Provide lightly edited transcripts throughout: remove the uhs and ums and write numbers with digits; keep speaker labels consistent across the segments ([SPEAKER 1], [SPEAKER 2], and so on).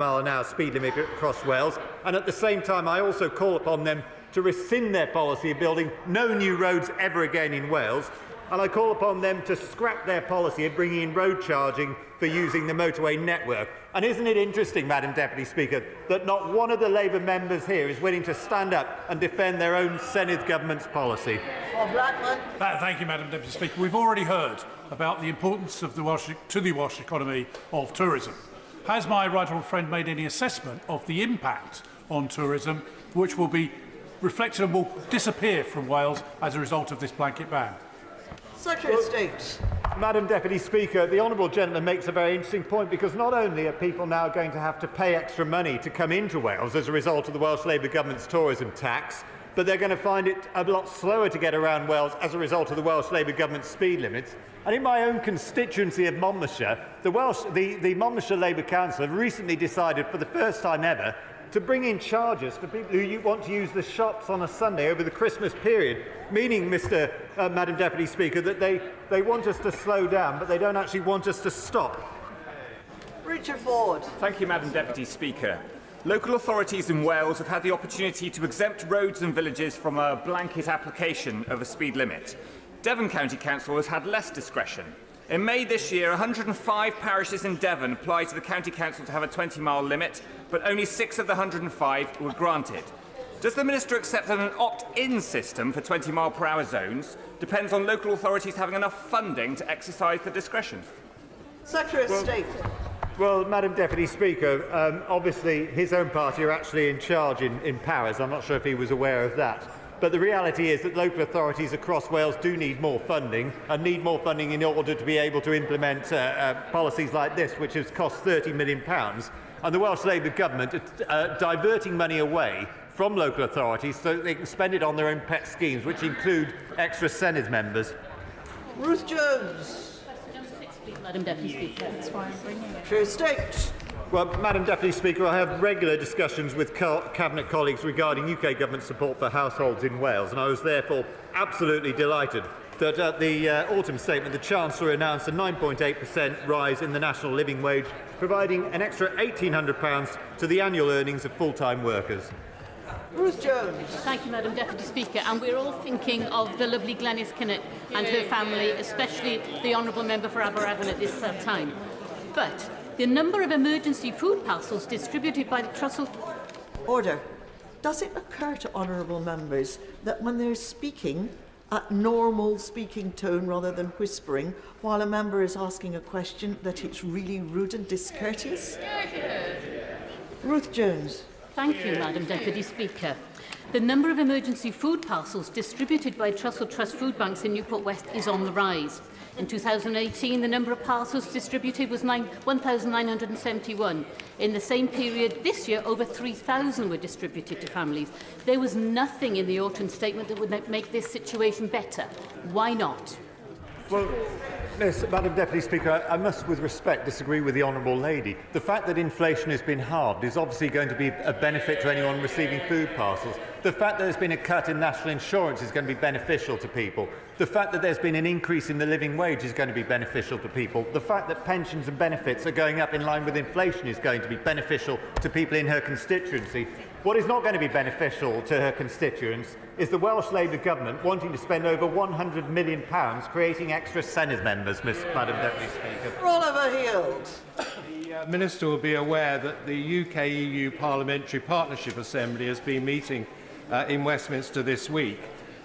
[SPEAKER 1] mile-an-hour speed limit across Wales, and at the same time I also call upon them to rescind their policy of building no new roads ever again in Wales, and I call upon them to scrap their policy of bringing in road charging for using the motorway network. And isn't it interesting, Madam Deputy Speaker, that not one of the Labour members here is willing to stand up and defend their own Senedd government's policy?
[SPEAKER 2] Thank you, Madam Deputy Speaker. We've already heard about the importance of the Welsh economy of tourism. Has my right honourable friend made any assessment of the impact on tourism which will be reflected and will disappear from Wales as a result of this blanket ban?
[SPEAKER 3] Secretary of State.
[SPEAKER 1] Madam Deputy Speaker, the honourable gentleman makes a very interesting point, because not only are people now going to have to pay extra money to come into Wales as a result of the Welsh Labour government's tourism tax, but they're going to find it a lot slower to get around Wales as a result of the Welsh Labour government's speed limits. And in my own constituency of Monmouthshire, the Monmouthshire Labour Council have recently decided, for the first time ever, to bring in charges for people who want to use the shops on a Sunday over the Christmas period, meaning, Madam Deputy Speaker, that they want us to slow down, but they don't actually want us to stop.
[SPEAKER 3] Richard Ford.
[SPEAKER 4] Thank you, Madam Deputy Speaker. Local authorities in Wales have had the opportunity to exempt roads and villages from a blanket application of a speed limit. Devon County Council has had less discretion. In May this year, 105 parishes in Devon applied to the County Council to have a 20-mile limit, but only 6 of the 105 were granted. Does the Minister accept that an opt-in system for 20-mile-per-hour zones depends on local authorities having enough funding to exercise the discretion?
[SPEAKER 3] Secretary of State.
[SPEAKER 1] Well, Madam Deputy Speaker, obviously his own party are actually in charge in Paris. I'm not sure if he was aware of that. But the reality is that local authorities across Wales do need more funding, and need more funding in order to be able to implement policies like this, which has cost £30 million. And the Welsh Labour government are diverting money away from local authorities so that they can spend it on their own pet schemes, which include extra Senedd members.
[SPEAKER 3] Ruth Jones.
[SPEAKER 5] Madam Deputy Speaker. That's why I'm bringing it.
[SPEAKER 3] Secretary of State.
[SPEAKER 1] Well, Madam Deputy Speaker, I have regular discussions with Cabinet colleagues regarding UK Government support for households in Wales, and I was therefore absolutely delighted that at the autumn statement the Chancellor announced a 9.8% rise in the national living wage, providing an extra £1,800 to the annual earnings of full-time workers.
[SPEAKER 3] Ruth Jones.
[SPEAKER 5] Thank you, Madam Deputy Speaker. And we're all thinking of the lovely Glenys Kinnock and her family, especially the Honourable Member for Aberafon at this time. But the number of emergency food parcels distributed by the Trussell...
[SPEAKER 3] Order. Does it occur to honourable members that when they're speaking at normal speaking tone rather than whispering, while a member is asking a question, that it's really rude and discourteous? Ruth Jones.
[SPEAKER 5] Thank you, Madam Deputy Speaker. The number of emergency food parcels distributed by Trussell Trust food banks in Newport West is on the rise. In 2018, the number of parcels distributed was 1,971. In the same period this year, over 3,000 were distributed to families. There was nothing in the autumn statement that would make this situation better. Why not?
[SPEAKER 1] Well, yes, Madam Deputy Speaker, I must, with respect, disagree with the Honourable Lady. The fact that inflation has been halved is obviously going to be a benefit to anyone receiving food parcels. The fact that there's been a cut in national insurance is going to be beneficial to people. The fact that there's been an increase in the living wage is going to be beneficial to people. The fact that pensions and benefits are going up in line with inflation is going to be beneficial to people in her constituency. What is not going to be beneficial to her constituents is the Welsh Labour government wanting to spend over £100 million creating extra Senedd members, Madam Deputy Speaker.
[SPEAKER 3] Oliver Hield.
[SPEAKER 6] The Minister will be aware that the UK-EU Parliamentary Partnership Assembly has been meeting in Westminster this week.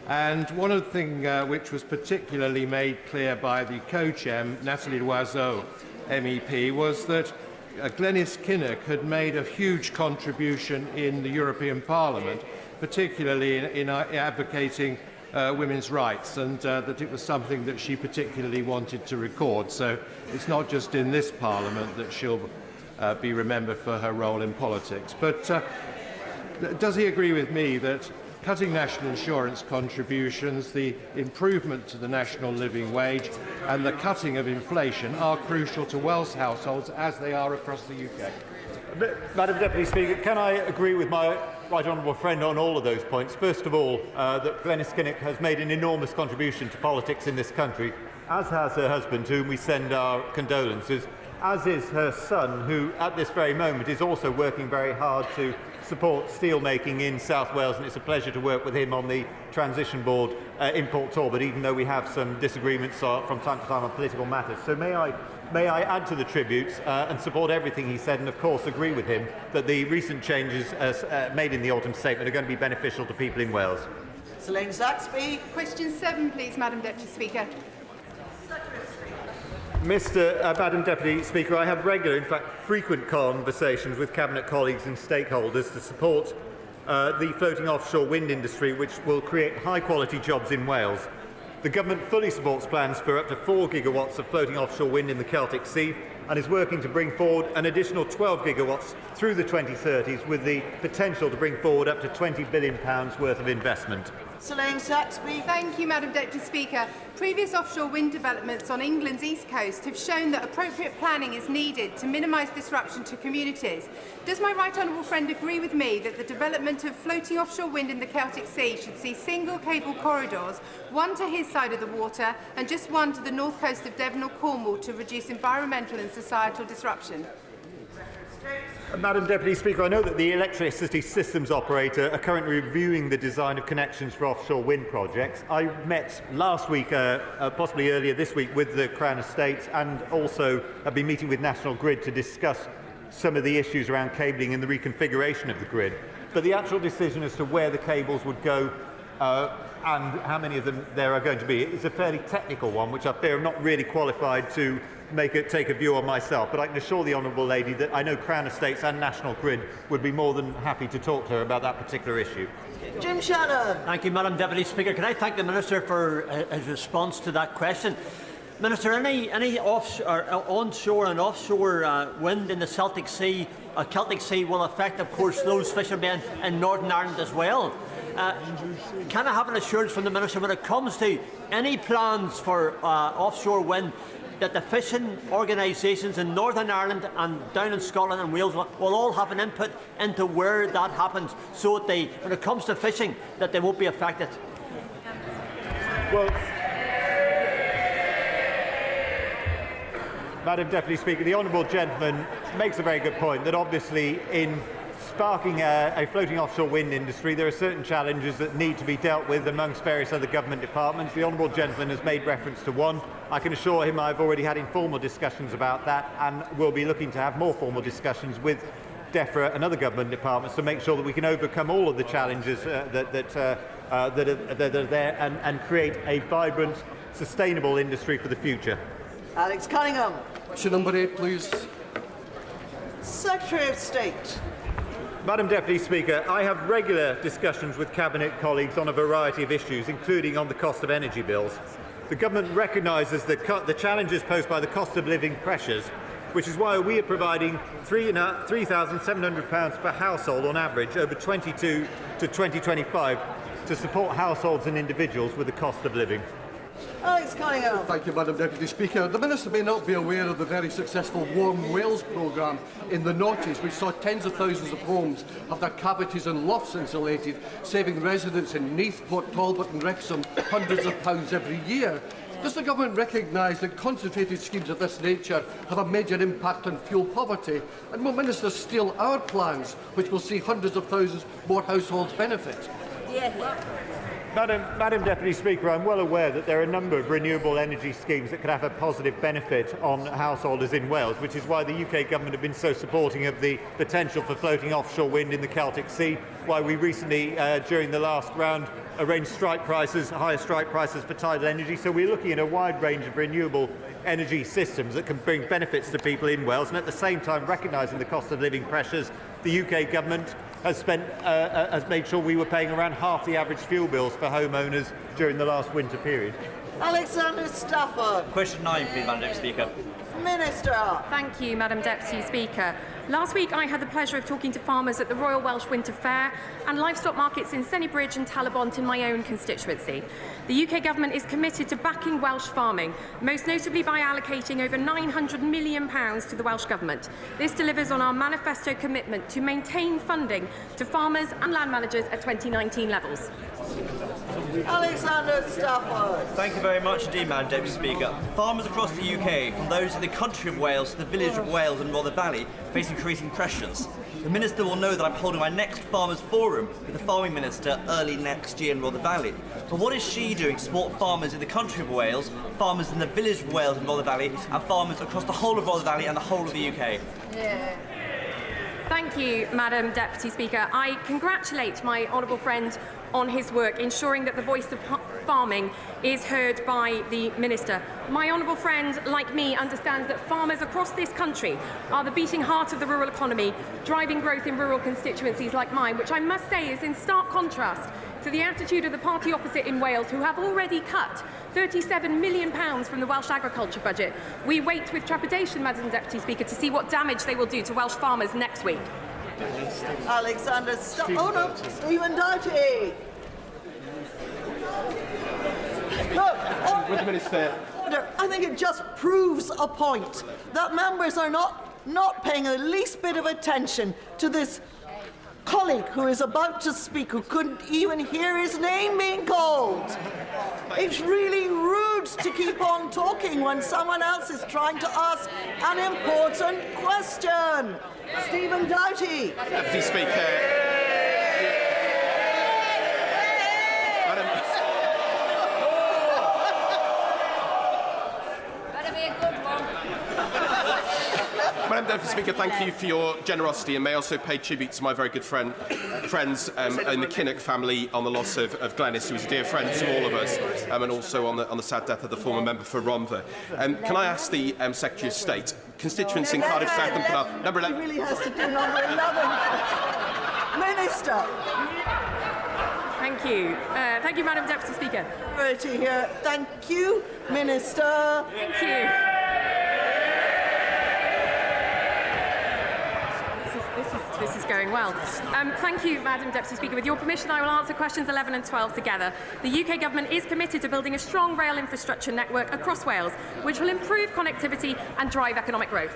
[SPEAKER 6] And one of the things which was particularly made clear by the co-chair, Nathalie Loiseau, MEP, was that Glenys Kinnock had made a huge contribution in the European Parliament, particularly in advocating women's rights, and that it was something that she particularly wanted to record. So it's not just in this Parliament that she'll be remembered for her role in politics. But does he agree with me that cutting national insurance contributions, the improvement to the national living wage and the cutting of inflation are crucial to Welsh households as they are across the UK?
[SPEAKER 1] Madam Deputy Speaker, can I agree with my right honourable friend on all of those points? First of all, that Glenys Kinnock has made an enormous contribution to politics in this country, as has her husband, to whom we send our condolences, as is her son, who at this very moment is also working very hard to support steelmaking in South Wales, and it's a pleasure to work with him on the Transition Board in Port Talbot, even though we have some disagreements from time to time on political matters. So may I add to the tributes and support everything he said, and of course agree with him that the recent changes made in the autumn statement are going to be beneficial to people in Wales.
[SPEAKER 3] Elaine Saxby.
[SPEAKER 7] Question 7, please, Madam Deputy Speaker.
[SPEAKER 1] Madam Deputy Speaker, I have regular, in fact frequent conversations with Cabinet colleagues and stakeholders to support the floating offshore wind industry, which will create high-quality jobs in Wales. The Government fully supports plans for up to 4 gigawatts of floating offshore wind in the Celtic Sea and is working to bring forward an additional 12 gigawatts through the 2030s, with the potential to bring forward up to £20 billion worth of investment.
[SPEAKER 3] Elaine Saxby.
[SPEAKER 7] Thank you, Madam Deputy Speaker. Previous offshore wind developments on England's east coast have shown that appropriate planning is needed to minimise disruption to communities. Does my right honourable friend agree with me that the development of floating offshore wind in the Celtic Sea should see single cable corridors, one to his side of the water and just one to the north coast of Devon or Cornwall, to reduce environmental and societal disruption?
[SPEAKER 1] Madam Deputy Speaker, I know that the electricity systems operator are currently reviewing the design of connections for offshore wind projects. I met last week, possibly earlier this week, with the Crown Estates, and also have been meeting with National Grid to discuss some of the issues around cabling and the reconfiguration of the grid. But the actual decision as to where the cables would go and how many of them there are going to be is a fairly technical one, which I fear I'm not really qualified to take a view on myself, but I can assure the Honourable Lady that I know Crown Estates and National Grid would be more than happy to talk to her about that particular issue.
[SPEAKER 3] Jim Shannon.
[SPEAKER 8] Thank you, Madam Deputy Speaker. Can I thank the Minister for his response to that question? Minister, any onshore and offshore wind in the Celtic Sea will affect, of course, those fishermen in Northern Ireland as well. Can I have an assurance from the Minister when it comes to any plans for offshore wind, that the fishing organisations in Northern Ireland and down in Scotland and Wales will all have an input into where that happens, so that when it comes to fishing, that they won't be affected?
[SPEAKER 1] Well, Madam Deputy Speaker, the Honourable Gentleman makes a very good point that obviously in sparking a floating offshore wind industry, there are certain challenges that need to be dealt with amongst various other government departments. The Honourable Gentleman has made reference to one. I can assure him I've already had informal discussions about that, and we'll be looking to have more formal discussions with DEFRA and other government departments to make sure that we can overcome all of the challenges that are there and create a vibrant, sustainable industry for the future.
[SPEAKER 3] Alex Cunningham.
[SPEAKER 9] Question number 8, please.
[SPEAKER 3] Secretary of State.
[SPEAKER 1] Madam Deputy Speaker, I have regular discussions with Cabinet colleagues on a variety of issues, including on the cost of energy bills. The Government recognises the challenges posed by the cost of living pressures, which is why we are providing £3,700 per household on average over 22 to 2025 to support households and individuals with the cost of living.
[SPEAKER 3] Alex Cunningham.
[SPEAKER 9] Thank you, Madam Deputy Speaker. The Minister may not be aware of the very successful Warm Wales programme in the noughties, which saw tens of thousands of homes have their cavities and lofts insulated, saving residents in Neath, Port Talbot and Wrexham hundreds of pounds every year. Does the Government recognise that concentrated schemes of this nature have a major impact on fuel poverty? And will Minister steal our plans, which will see hundreds of thousands more households benefit?
[SPEAKER 1] Madam Deputy Speaker, I'm well aware that there are a number of renewable energy schemes that could have a positive benefit on householders in Wales, which is why the UK Government have been so supporting of the potential for floating offshore wind in the Celtic Sea, why we recently, during the last round, arranged higher strike prices for tidal energy. So we're looking at a wide range of renewable energy systems that can bring benefits to people in Wales, and at the same time recognising the cost of living pressures. The UK Government has made sure we were paying around half the average fuel bills for homeowners during the last winter period.
[SPEAKER 3] Alexander Stafford.
[SPEAKER 10] Question 9, please, Madam Deputy Speaker.
[SPEAKER 3] Minister.
[SPEAKER 11] Thank you, Madam Deputy Speaker. Last week I had the pleasure of talking to farmers at the Royal Welsh Winter Fair and livestock markets in Sennybridge and Talabont in my own constituency. The UK Government is committed to backing Welsh farming, most notably by allocating over £900 million to the Welsh Government. This delivers on our manifesto commitment to maintain funding to farmers and land managers at 2019 levels.
[SPEAKER 3] Alexander Stafford.
[SPEAKER 10] Thank you very much indeed, Madam Deputy Speaker. Farmers across the UK, from those in the country of Wales to the village of Wales and Rwanda Valley, face increasing pressures. The Minister will know that I'm holding my next Farmers Forum with the Farming Minister early next year in Rwanda Valley. But what is she doing to support farmers in the country of Wales, farmers in the village of Wales and Rwanda Valley, and farmers across the whole of Rwanda Valley and the whole of the UK?
[SPEAKER 11] Thank you, Madam Deputy Speaker. I congratulate my honourable friend on his work ensuring that the voice of farming is heard by the Minister. My honourable friend, like me, understands that farmers across this country are the beating heart of the rural economy, driving growth in rural constituencies like mine, which I must say is in stark contrast to the attitude of the party opposite in Wales, who have already cut £37 million from the Welsh agriculture budget. We wait with trepidation, Madam Deputy Speaker, to see what damage they will do to Welsh farmers next week.
[SPEAKER 3] Alexander Stephen Doughty. Look,
[SPEAKER 12] with the Minister.
[SPEAKER 3] I think it just proves a point that members are not paying the least bit of attention to this colleague who is about to speak, who couldn't even hear his name being called. It's really rude to keep on talking when someone else is trying to ask an important question. Stephen Doughty.
[SPEAKER 12] Deputy Speaker. Madam Deputy Speaker, thank you for your generosity, and may I also pay tribute to my very good friends in the Kinnock family on the loss of Glenys, who was a dear friend to all of us, and also on the sad death of the former member for Rwanda. Can I ask the Secretary of State, constituents in Cardiff South and Penarth, number 11...
[SPEAKER 3] He really has to do number 11. Minister.
[SPEAKER 11] Thank you. Thank you, Madam Deputy Speaker.
[SPEAKER 3] Here. Thank you, Minister.
[SPEAKER 11] Thank you. This is going well. Thank you, Madam Deputy Speaker. With your permission, I will answer questions 11 and 12 together. The UK Government is committed to building a strong rail infrastructure network across Wales, which will improve connectivity and drive economic growth.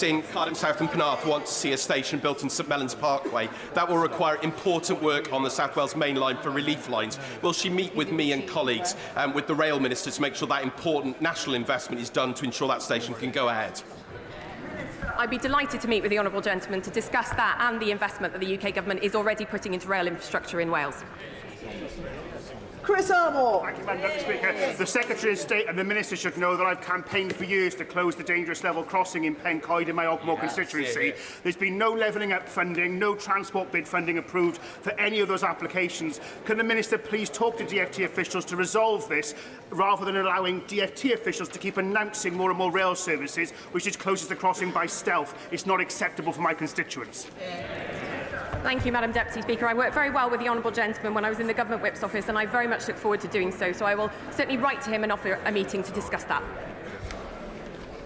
[SPEAKER 12] In Cardiff South and Penarth want to see a station built in St Mellons Parkway. That will require important work on the South Wales main line for relief lines. Will she meet with me and colleagues with the Rail Minister to make sure that important national investment is done to ensure that station can go ahead?
[SPEAKER 11] I'd be delighted to meet with the honourable gentleman to discuss that and the investment that the UK Government is already putting into rail infrastructure in Wales.
[SPEAKER 3] Chris Armore.
[SPEAKER 13] Thank you, Madam Deputy Speaker. The Secretary of State and the Minister should know that I've campaigned for years to close the dangerous level crossing in Pencoed in my Ogmore constituency. There's been no levelling up funding, no transport bid funding approved for any of those applications. Can the Minister please talk to DfT officials to resolve this, rather than allowing DfT officials to keep announcing more and more rail services, which is closest the crossing by stealth? It's not acceptable for my constituents.
[SPEAKER 11] Thank you, Madam Deputy Speaker. I worked very well with the honourable gentleman when I was in the Government Whip's office, and I very much look forward to doing so. So I will certainly write to him and offer a meeting to discuss that.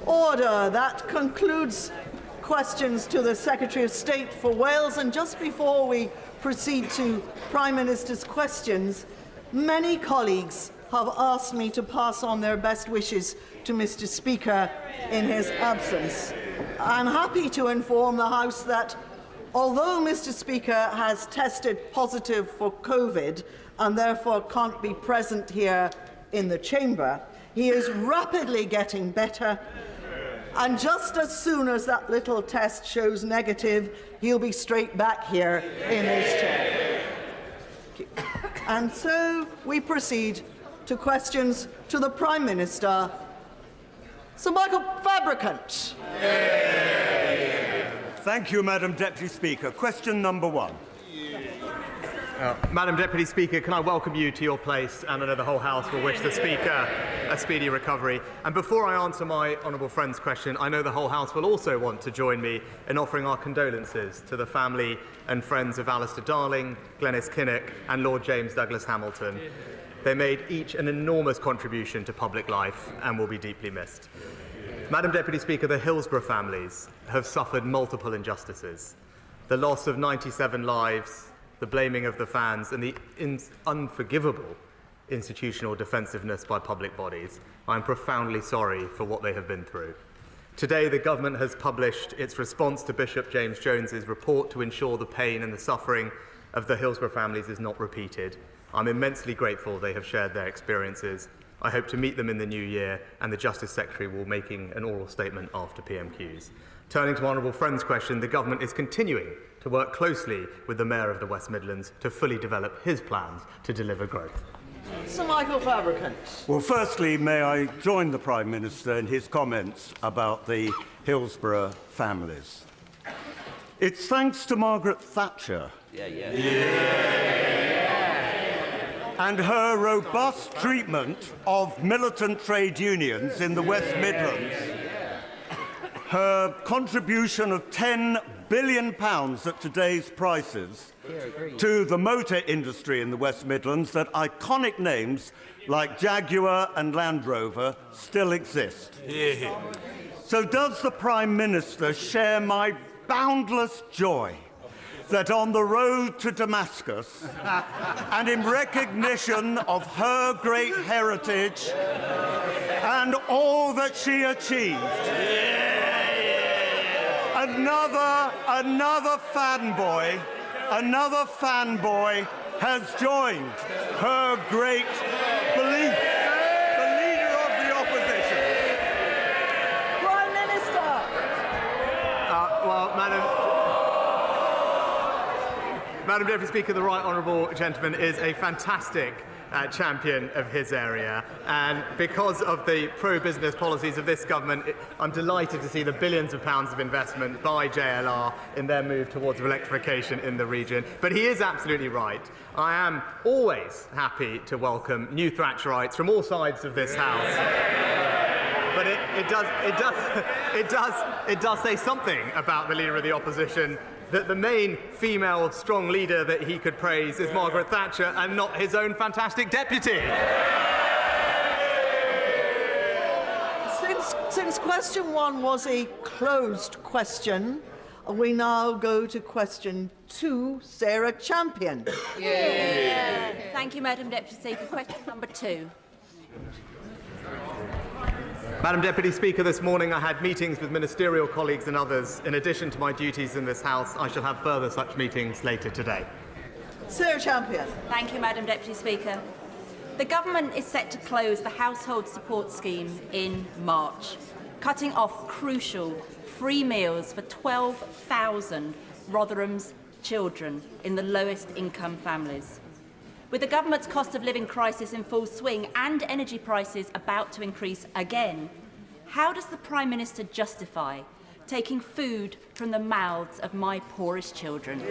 [SPEAKER 3] Order. That concludes questions to the Secretary of State for Wales. And just before we proceed to Prime Minister's questions, many colleagues have asked me to pass on their best wishes to Mr. Speaker in his absence. I'm happy to inform the House that although Mr. Speaker has tested positive for COVID and therefore can't be present here in the chamber, he is rapidly getting better, and just as soon as that little test shows negative, he'll be straight back here in his chair. And so we proceed to questions to the Prime Minister. Sir Michael Fabricant.
[SPEAKER 14] Thank you, Madam Deputy Speaker. Question number 1.
[SPEAKER 1] Madam Deputy Speaker, can I welcome you to your place, and I know the whole House will wish the Speaker a speedy recovery. And before I answer my honourable friend's question, I know the whole House will also want to join me in offering our condolences to the family and friends of Alistair Darling, Glenys Kinnock and Lord James Douglas Hamilton. They made each an enormous contribution to public life and will be deeply missed. Madam Deputy Speaker, the Hillsborough families have suffered multiple injustices. The loss of 97 lives, the blaming of the fans, and the unforgivable institutional defensiveness by public bodies. I'm profoundly sorry for what they have been through. Today, the government has published its response to Bishop James Jones's report to ensure the pain and the suffering of the Hillsborough families is not repeated.
[SPEAKER 15] I'm immensely grateful they have shared their experiences. I hope to meet them in the new year, and the Justice Secretary will be making an oral statement after PMQs. Turning to my honourable friend's question, the Government is continuing to work closely with the Mayor of the West Midlands to fully develop his plans to deliver growth.
[SPEAKER 3] Sir Michael Fabricant.
[SPEAKER 14] Well, firstly, may I join the Prime Minister in his comments about the Hillsborough families. It's thanks to Margaret Thatcher and her robust treatment of militant trade unions in the West Midlands, her contribution of £10 billion at today's prices to the motor industry in the West Midlands, that iconic names like Jaguar and Land Rover still exist. So does the Prime Minister share my boundless joy that on the road to Damascus, and in recognition of her great heritage and all that she achieved, another fanboy has joined her great belief, the leader of the opposition.
[SPEAKER 3] Prime Minister.
[SPEAKER 15] Madam Deputy Speaker, the Right Honourable Gentleman is a fantastic champion of his area, and because of the pro-business policies of this government, I'm delighted to see the billions of pounds of investment by JLR in their move towards electrification in the region. But he is absolutely right. I am always happy to welcome new Thatcherites from all sides of this House. But it does say something about the Leader of the Opposition that the main female strong leader that he could praise is Margaret Thatcher and not his own fantastic deputy.
[SPEAKER 3] Since question 1 was a closed question, we now go to question 2, Sarah Champion.
[SPEAKER 16] Thank you, Madam Deputy Speaker. Question number 2.
[SPEAKER 15] Madam Deputy Speaker, this morning I had meetings with ministerial colleagues and others. In addition to my duties in this House, I shall have further such meetings later today.
[SPEAKER 3] Sarah Champion.
[SPEAKER 16] Thank you, Madam Deputy Speaker. The Government is set to close the Household Support Scheme in March, cutting off crucial free meals for 12,000 Rotherham's children in the lowest income families. With the Government's cost of living crisis in full swing and energy prices about to increase again, how does the Prime Minister justify taking food from the mouths of my poorest children?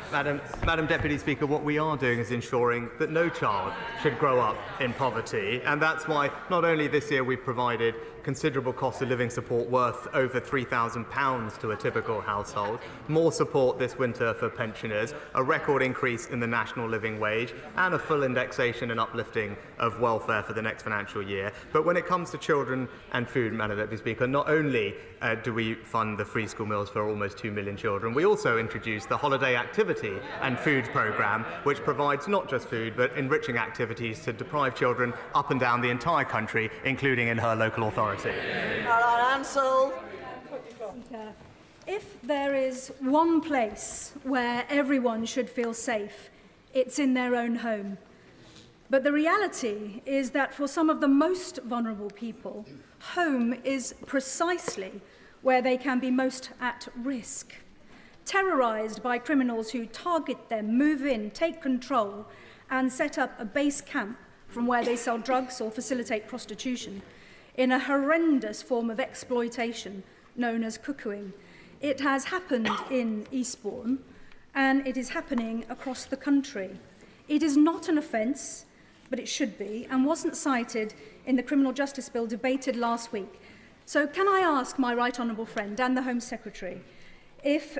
[SPEAKER 15] Madam Deputy Speaker, what we are doing is ensuring that no child should grow up in poverty, and that's why not only this year we've provided considerable cost of living support worth over £3,000 to a typical household, more support this winter for pensioners, a record increase in the national living wage, and a full indexation and uplifting of welfare for the next financial year. But when it comes to children and food, Madam Deputy Speaker, not only do we fund the free school meals for almost 2 million children, we also introduced the Holiday Activity and Food Programme, which provides not just food but enriching activities to deprived children up and down the entire country, including in her local authority.
[SPEAKER 3] Caroline Ansell.
[SPEAKER 17] If there is one place where everyone should feel safe, it's in their own home. But the reality is that for some of the most vulnerable people, home is precisely where they can be most at risk. Terrorised by criminals who target them, move in, take control, and set up a base camp from where they sell drugs or facilitate prostitution in a horrendous form of exploitation known as cuckooing. It has happened in Eastbourne, and it is happening across the country. It is not an offence, but it should be, and wasn't cited in the Criminal Justice Bill debated last week. So can I ask my right honourable friend and the Home Secretary if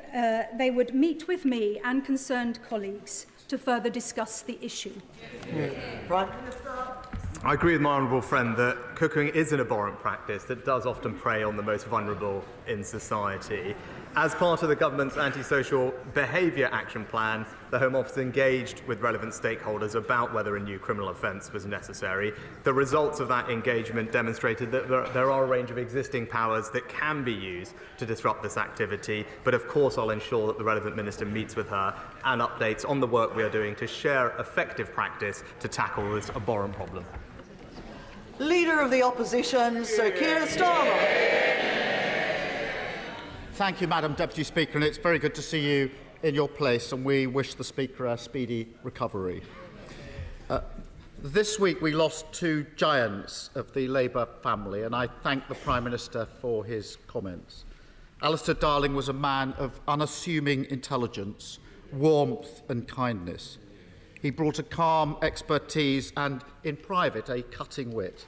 [SPEAKER 17] they would meet with me and concerned colleagues to further discuss the issue?
[SPEAKER 15] I agree with my honourable friend that cooking is an abhorrent practice that does often prey on the most vulnerable in society. As part of the government's antisocial behaviour action plan, the Home Office engaged with relevant stakeholders about whether a new criminal offence was necessary. The results of that engagement demonstrated that there are a range of existing powers that can be used to disrupt this activity, but of course I'll ensure that the relevant minister meets with her and updates on the work we are doing to share effective practice to tackle this abhorrent problem.
[SPEAKER 3] Leader of the Opposition, Sir Keir Starmer.
[SPEAKER 18] Thank you, Madam Deputy Speaker, and it's very good to see you in your place, and we wish the Speaker a speedy recovery. This week we lost two giants of the Labour family, and I thank the Prime Minister for his comments. Alistair Darling was a man of unassuming intelligence, warmth and kindness. He brought a calm expertise and, in private, a cutting wit,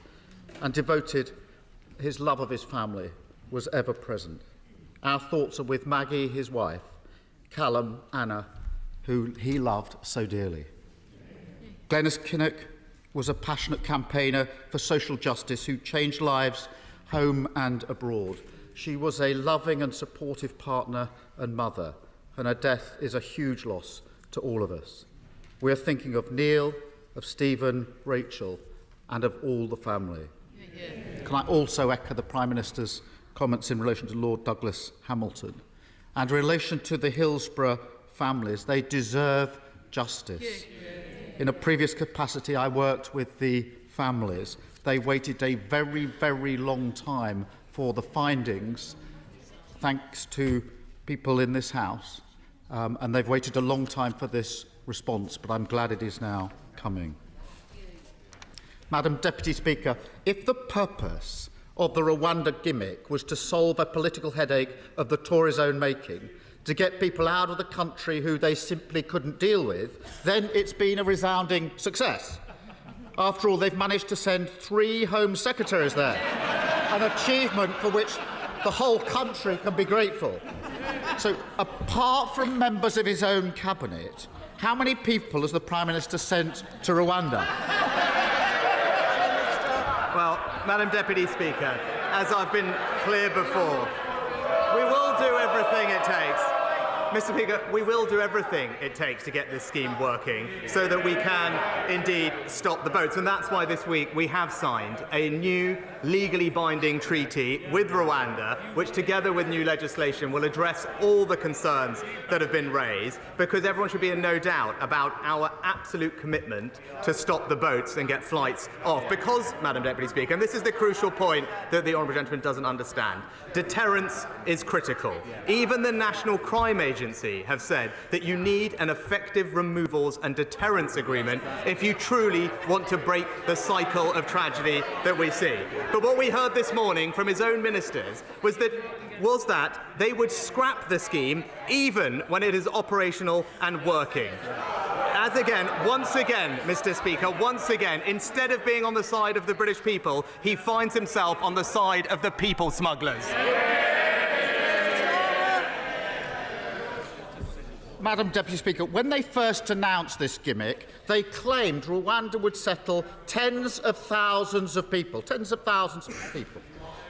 [SPEAKER 18] and devoted his love of his family was ever present. Our thoughts are with Maggie, his wife, Callum, Anna, who he loved so dearly. Glenys Kinnock was a passionate campaigner for social justice who changed lives home and abroad. She was a loving and supportive partner and mother, and her death is a huge loss to all of us. We are thinking of Neil, of Stephen, Rachel, and of all the family. Can I also echo the Prime Minister's comments in relation to Lord Douglas Hamilton and in relation to the Hillsborough families? They deserve justice. In a previous capacity, I worked with the families. They waited a very, very long time for the findings, thanks to people in this House, and they've waited a long time for this response, but I'm glad it is now coming. Madam Deputy Speaker, if the purpose of the Rwanda gimmick was to solve a political headache of the Tories' own making, to get people out of the country who they simply couldn't deal with, then it's been a resounding success. After all, they've managed to send 3 Home Secretaries there, an achievement for which the whole country can be grateful. So, apart from members of his own cabinet, how many people has the Prime Minister sent to Rwanda?
[SPEAKER 15] Well, Madam Deputy Speaker, as I've been clear before, we will do everything it takes. Mr. Speaker, we will do everything it takes to get this scheme working so that we can indeed stop the boats. And that's why this week we have signed a new legally binding treaty with Rwanda, which together with new legislation will address all the concerns that have been raised, because everyone should be in no doubt about our absolute commitment to stop the boats and get flights off. Because, Madam Deputy Speaker, and this is the crucial point that the Honourable Gentleman doesn't understand, deterrence is critical. Even the National Crime Agency have said that you need an effective removals and deterrence agreement if you truly want to break the cycle of tragedy that we see. But what we heard this morning from his own ministers was that they would scrap the scheme even when it is operational and working. As again, once again, Mr. Speaker, once again, instead of being on the side of the British people, he finds himself on the side of the people smugglers.
[SPEAKER 18] Madam Deputy Speaker, when they first announced this gimmick, they claimed Rwanda would settle tens of thousands of people.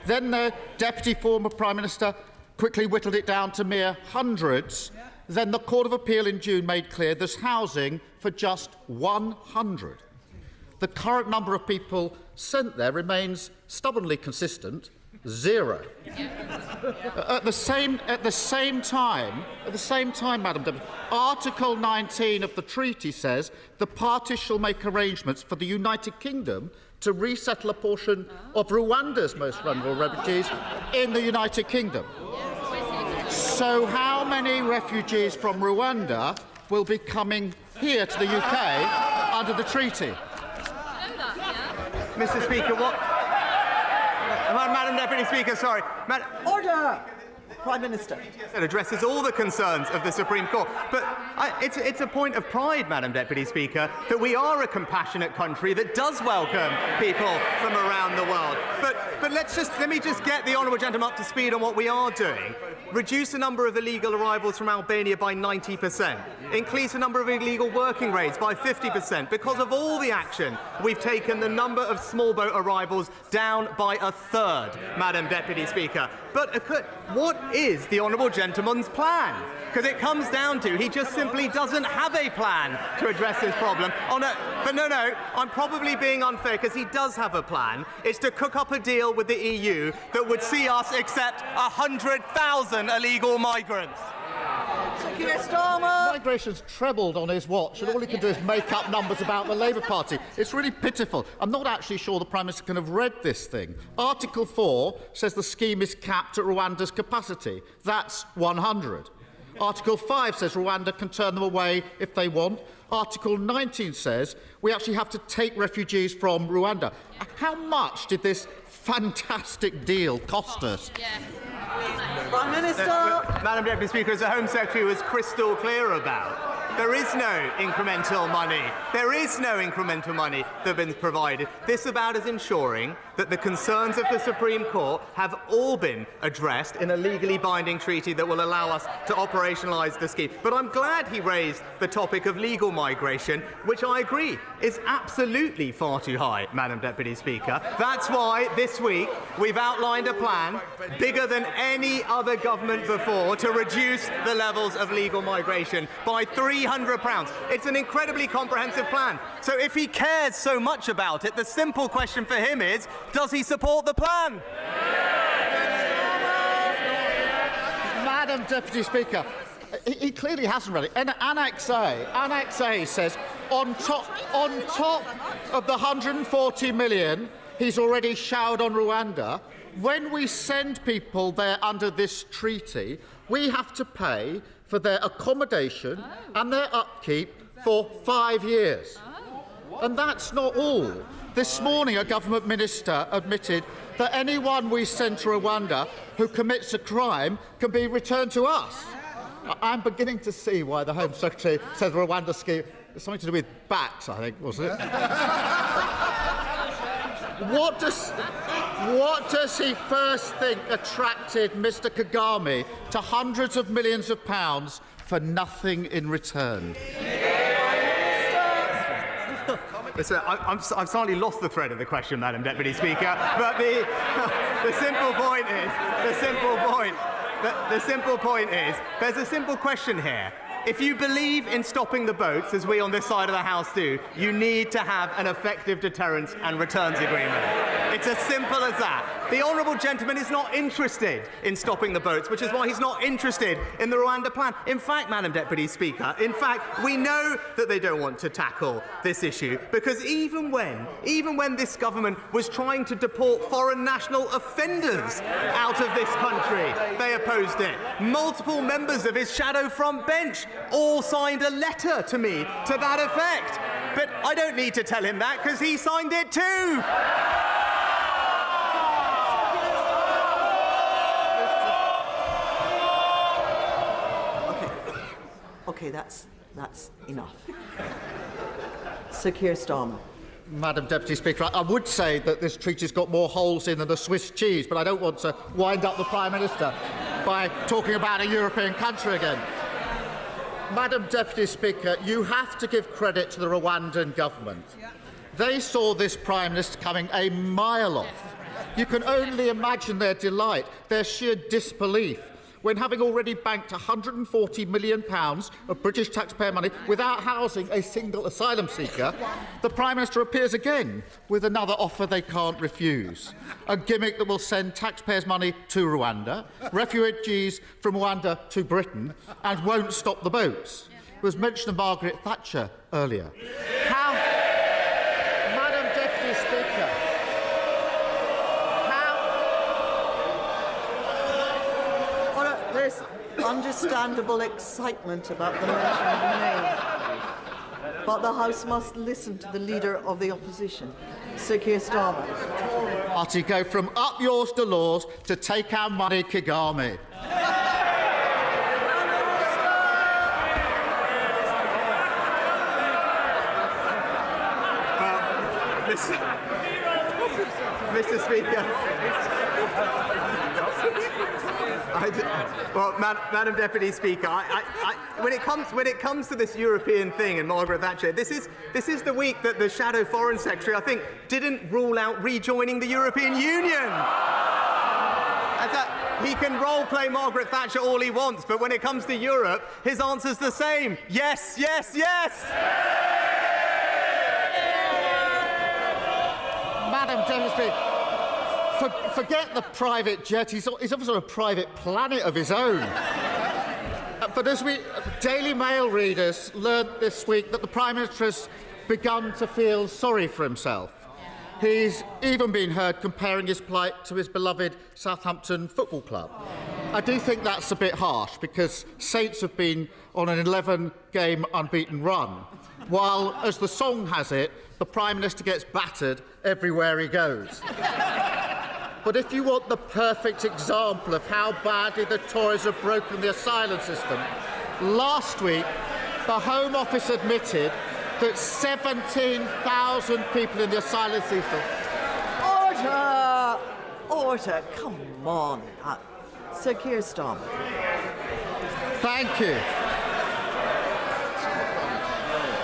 [SPEAKER 18] Then the Deputy former Prime Minister quickly whittled it down to mere hundreds. Then the Court of Appeal in June made clear there's housing for just 100. The current number of people sent there remains stubbornly consistent, 0. At the same time, Madam Deputy, Article 19 of the treaty says the parties shall make arrangements for the United Kingdom to resettle a portion of Rwanda's most vulnerable refugees in the United Kingdom. So how many refugees from Rwanda will be coming here to the UK under the treaty?
[SPEAKER 15] Mr. Speaker, what? Madam Deputy Speaker, sorry.
[SPEAKER 3] Order! Prime Minister.
[SPEAKER 15] It addresses all the concerns of the Supreme Court. But it's a point of pride, Madam Deputy Speaker, that we are a compassionate country that does welcome people from around the world. But let me just get the honourable gentleman up to speed on what we are doing. Reduce the number of illegal arrivals from Albania by 90%. Increase the number of illegal working raids by 50%. Because of all the action, we've taken the number of small boat arrivals down by a third, Madam Deputy Speaker. But what is the honourable gentleman's plan? Because it comes down to he just simply doesn't have a plan to address this problem. But no, I'm probably being unfair because he does have a plan. It's to cook up a deal with the EU that would see us accept 100,000 illegal migrants.
[SPEAKER 3] Keir Starmer.
[SPEAKER 18] Migration's trebled on his watch, and all he can do is make up numbers about the Labour Party. It's really pitiful. I'm not actually sure the Prime Minister can have read this thing. Article 4 says the scheme is capped at Rwanda's capacity. That's 100. Article 5 says Rwanda can turn them away if they want. Article 19 says we actually have to take refugees from Rwanda. How much did this fantastic deal cost us?
[SPEAKER 3] Prime Minister.
[SPEAKER 15] Madam Deputy Speaker, as the Home Secretary was crystal clear about, there is no incremental money. There is no incremental money that has been provided. This about is ensuring that the concerns of the Supreme Court have all been addressed in a legally binding treaty that will allow us to operationalise the scheme. But I'm glad he raised the topic of legal migration, which I agree is absolutely far too high, Madam Deputy Speaker. That's why this week we've outlined a plan bigger than any other government before to reduce the levels of legal migration by £300. It's an incredibly comprehensive plan. So if he cares so much about it, the simple question for him is, does he support the plan?
[SPEAKER 18] Madam Deputy Speaker, he clearly hasn't read it. Annex A says on top of the 140 million he's already showered on Rwanda, when we send people there under this treaty, we have to pay for their accommodation and their upkeep for 5 years. And that's not all. This morning, a government minister admitted that anyone we send to Rwanda who commits a crime can be returned to us. I'm beginning to see why the Home Secretary said the Rwanda scheme is something to do with bats, I think, wasn't it? What does he first think attracted Mr. Kagame to hundreds of millions of pounds for nothing in return?
[SPEAKER 15] Listen, I've slightly lost the thread of the question, Madam Deputy Speaker, but the simple point is, there's a simple question here. If you believe in stopping the boats, as we on this side of the House do, you need to have an effective deterrence and returns agreement. It's as simple as that. The honourable gentleman is not interested in stopping the boats, which is why he's not interested in the Rwanda plan. In fact, Madam Deputy Speaker, we know that they don't want to tackle this issue, because even when this government was trying to deport foreign national offenders out of this country, they opposed it. Multiple members of his shadow front bench all signed a letter to me to that effect. But I don't need to tell him that, because he signed it too.
[SPEAKER 3] Okay, that's enough. Sir Keir Starmer.
[SPEAKER 18] Madam Deputy Speaker, I would say that this treaty's got more holes in than a Swiss cheese, but I don't want to wind up the Prime Minister by talking about a European country again. Madam Deputy Speaker, you have to give credit to the Rwandan government. They saw this Prime Minister coming a mile off. You can only imagine their delight, their sheer disbelief, when having already banked £140 million of British taxpayer money without housing a single asylum seeker, the Prime Minister appears again with another offer they can't refuse. A gimmick that will send taxpayers' money to Rwanda, refugees from Rwanda to Britain, and won't stop the boats. It was mentioned of Margaret Thatcher earlier. Madam Deputy Speaker,
[SPEAKER 3] there's understandable excitement about the mention of the name. But the House must listen to the Leader of the Opposition, Sir Keir Starmer.
[SPEAKER 18] Party go from up yours to laws to take our money, Kagame.
[SPEAKER 15] Mr. Speaker. Madam Deputy Speaker, when it comes to this European thing and Margaret Thatcher, this is the week that the Shadow Foreign Secretary, I think, didn't rule out rejoining the European Union. He can role-play Margaret Thatcher all he wants, but when it comes to Europe, his answer's the same. Yes, yes, yes!
[SPEAKER 18] Madam Deputy Speaker, forget the private jet. He's obviously on a private planet of his own. But as Daily Mail readers learned this week that the Prime Minister has begun to feel sorry for himself. He's even been heard comparing his plight to his beloved Southampton Football Club. I do think that's a bit harsh, because Saints have been on an 11-game unbeaten run, while, as the song has it, the Prime Minister gets battered everywhere he goes. But if you want the perfect example of how badly the Tories have broken the asylum system, last week the Home Office admitted that 17,000 people in the asylum system...
[SPEAKER 3] Order! Order, come on. Sir Keir Starmer.
[SPEAKER 18] Thank you.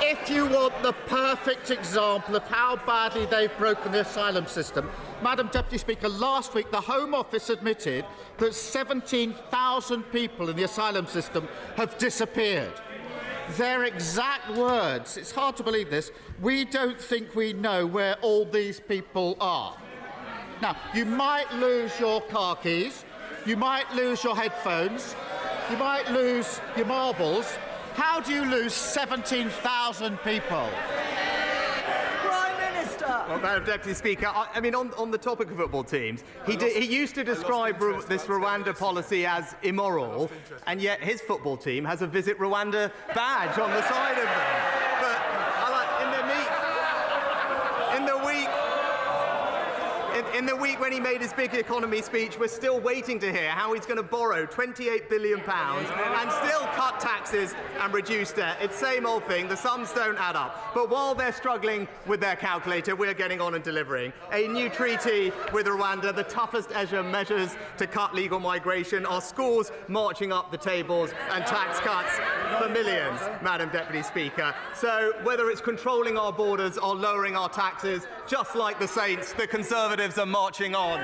[SPEAKER 18] If you want the perfect example of how badly they've broken the asylum system, Madam Deputy Speaker, last week the Home Office admitted that 17,000 people in the asylum system have disappeared. Their exact words, it's hard to believe this, we don't think we know where all these people are. Now, you might lose your car keys, you might lose your headphones, you might lose your marbles. How do you lose 17,000 people?
[SPEAKER 3] Prime Minister!
[SPEAKER 15] Well, Madam Deputy Speaker, I mean, on the topic of football teams, he used to describe this Rwanda policy as immoral, and yet his football team has a Visit Rwanda badge on the side of them. But in the week when he made his big economy speech, we're still waiting to hear how he's going to borrow £28 billion and still cut taxes and reduce debt. It's the same old thing. The sums don't add up. But while they're struggling with their calculator, we're getting on and delivering. A new treaty with Rwanda, the toughest ever measures to cut legal migration, our schools marching up the tables, and tax cuts for millions, Madam Deputy Speaker. So whether it's controlling our borders or lowering our taxes, just like the Saints, the Conservatives are marching on.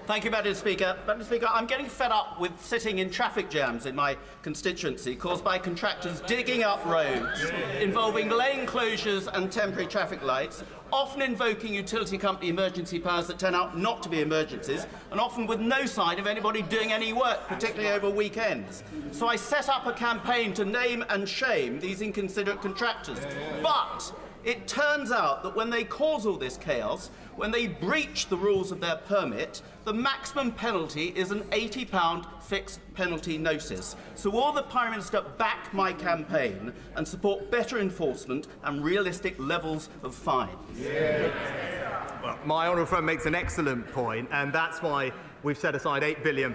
[SPEAKER 10] Thank you, Madam Speaker. Madam Speaker, I'm getting fed up with sitting in traffic jams in my constituency caused by contractors digging up roads, involving lane closures and temporary traffic lights, often invoking utility company emergency powers that turn out not to be emergencies, and often with no sign of anybody doing any work, particularly over weekends. So I set up a campaign to name and shame these inconsiderate contractors. But it turns out that when they cause all this chaos, when they breach the rules of their permit, the maximum penalty is an £80 fixed penalty notice. So will the Prime Minister back my campaign and support better enforcement and realistic levels of fine?
[SPEAKER 15] Well, my honourable friend makes an excellent point, and that's why we've set aside £8 billion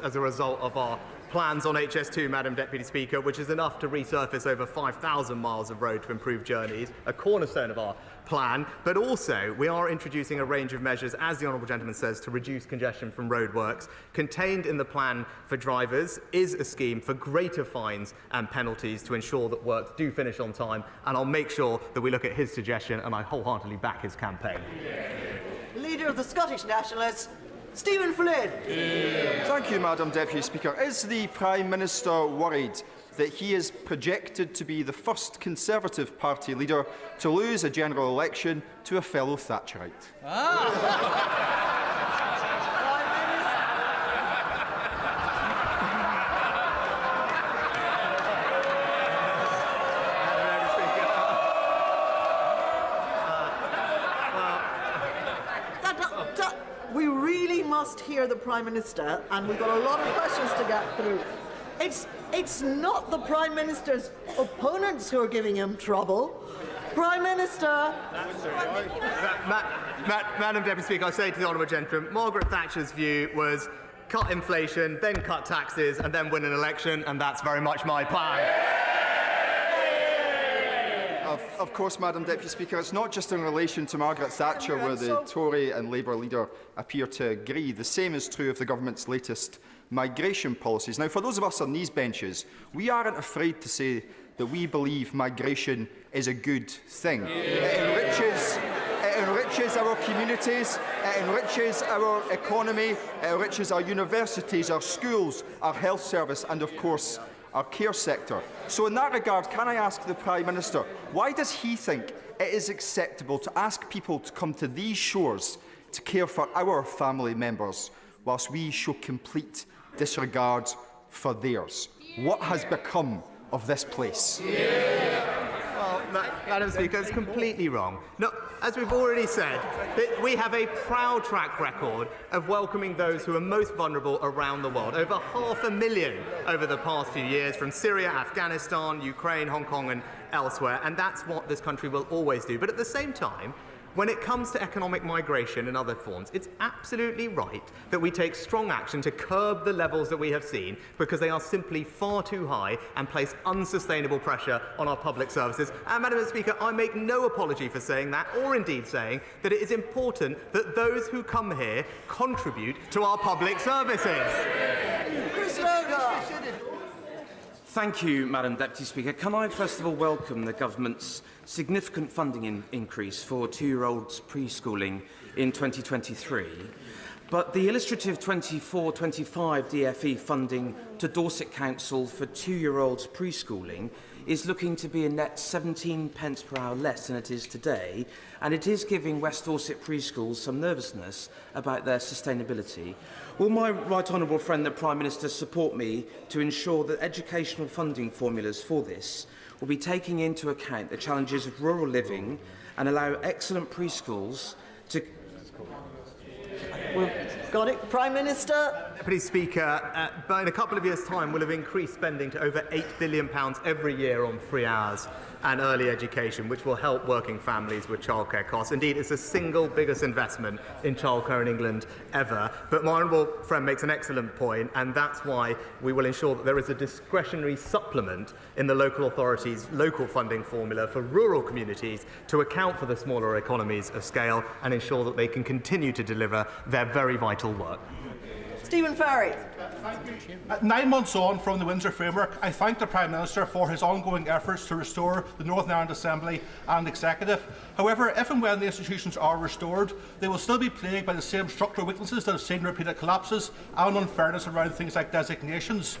[SPEAKER 15] as a result of our plans on HS2, Madam Deputy Speaker, which is enough to resurface over 5,000 miles of road to improve journeys, a cornerstone of our plan. But also, we are introducing a range of measures, as the honourable gentleman says, to reduce congestion from roadworks. Contained in the plan for drivers is a scheme for greater fines and penalties to ensure that works do finish on time, and I'll make sure that we look at his suggestion, and I wholeheartedly back his campaign.
[SPEAKER 3] Leader of the Scottish Nationalists, Stephen Flynn.
[SPEAKER 19] Thank you, Madam Deputy Speaker. Is the Prime Minister worried that he is projected to be the first Conservative Party leader to lose a general election to a fellow Thatcherite?
[SPEAKER 3] We really must hear the Prime Minister, and we've got a lot of questions to get through. It's not the Prime Minister's opponents who are giving him trouble. Prime Minister.
[SPEAKER 15] Madam Deputy Speaker, I say to the honourable gentleman, Margaret Thatcher's view was cut inflation, then cut taxes, and then win an election, and that's very much my plan.
[SPEAKER 19] Of course, Madam Deputy Speaker, it's not just in relation to Margaret Thatcher where the Tory and Labour leader appear to agree. The same is true of the government's latest migration policies. Now, for those of us on these benches, we aren't afraid to say that we believe migration is a good thing. It enriches our communities, it enriches our economy, it enriches our universities, our schools, our health service and, of course, our care sector. So in that regard, can I ask the Prime Minister, why does he think it is acceptable to ask people to come to these shores to care for our family members, whilst we show complete disregard for theirs? What has become of this place?
[SPEAKER 15] Well, Madam Speaker, it's completely wrong. No, as we've already said, we have a proud track record of welcoming those who are most vulnerable around the world. Over 500,000 over the past few years from Syria, Afghanistan, Ukraine, Hong Kong and elsewhere, and that's what this country will always do. But at the same time, when it comes to economic migration and other forms, it's absolutely right that we take strong action to curb the levels that we have seen, because they are simply far too high and place unsustainable pressure on our public services. And, Madam Speaker, I make no apology for saying that, or indeed saying that it is important that those who come here contribute to our public services.
[SPEAKER 20] Thank you, Madam Deputy Speaker. Can I first of all welcome the Government's significant funding increase for two-year-olds preschooling in 2023, but the illustrative 24-25 DFE funding to Dorset Council for two-year-olds preschooling is looking to be a net 17 pence per hour less than it is today, and it is giving West Dorset preschools some nervousness about their sustainability. Will my right honourable friend, the Prime Minister, support me to ensure that educational funding formulas for this will be taking into account the challenges of rural living and allow excellent preschools to...
[SPEAKER 3] We've got it, Prime Minister.
[SPEAKER 15] Deputy Speaker, in a couple of years' time, we'll have increased spending to over £8 billion every year on free hours and early education, which will help working families with childcare costs. Indeed, it's the single biggest investment in childcare in England ever. But my honourable friend makes an excellent point, and that's why we will ensure that there is a discretionary supplement in the local authorities' local funding formula for rural communities to account for the smaller economies of scale and ensure that they can continue to deliver their very vital work.
[SPEAKER 3] Stephen Farry.
[SPEAKER 2] 9 months on from the Windsor Framework, I thank the Prime Minister for his ongoing efforts to restore the Northern Ireland Assembly and Executive. However, if and when the institutions are restored, they will still be plagued by the same structural weaknesses that have seen repeated collapses and unfairness around things like designations.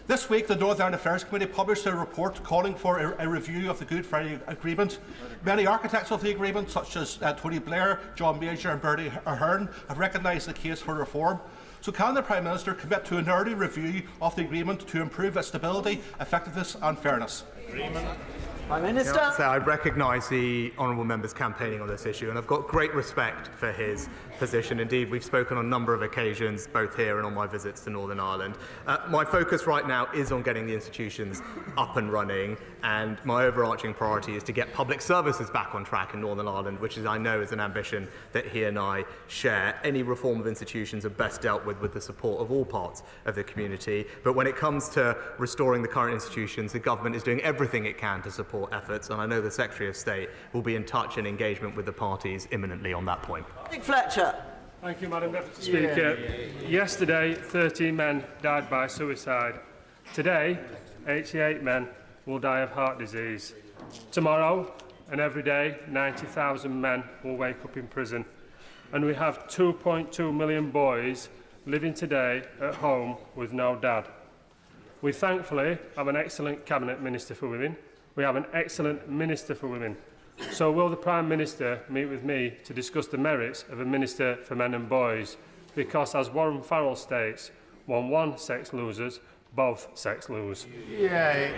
[SPEAKER 2] This week, the Northern Ireland Affairs Committee published a report calling for a review of the Good Friday Agreement. Many architects of the agreement, such as Tony Blair, John Major and Bertie Ahern, have recognised the case for reform. So can the Prime Minister commit to an early review of the agreement to improve its stability, effectiveness and fairness?
[SPEAKER 3] Prime Minister.
[SPEAKER 15] So I recognise the honourable member's campaigning on this issue, and I've got great respect for his position. Indeed, we've spoken on a number of occasions, both here and on my visits to Northern Ireland. My focus right now is on getting the institutions up and running, and my overarching priority is to get public services back on track in Northern Ireland, which I know is an ambition that he and I share. Any reform of institutions are best dealt with the support of all parts of the community. But when it comes to restoring the current institutions, the government is doing everything it can to support efforts, and I know the Secretary of State will be in touch and engagement with the parties imminently on that point.
[SPEAKER 3] Nick Fletcher.
[SPEAKER 21] Thank you, Madam Deputy Speaker. Yesterday, 13 men died by suicide. Today, 88 men will die of heart disease. Tomorrow, and every day, 90,000 men will wake up in prison. And we have 2.2 million boys living today at home with no dad. We thankfully have an excellent Cabinet Minister for Women. We have an excellent Minister for Women. So will the Prime Minister meet with me to discuss the merits of a Minister for Men and Boys? Because, as Warren Farrell states, when one sex loses, both sex lose.
[SPEAKER 15] Yeah.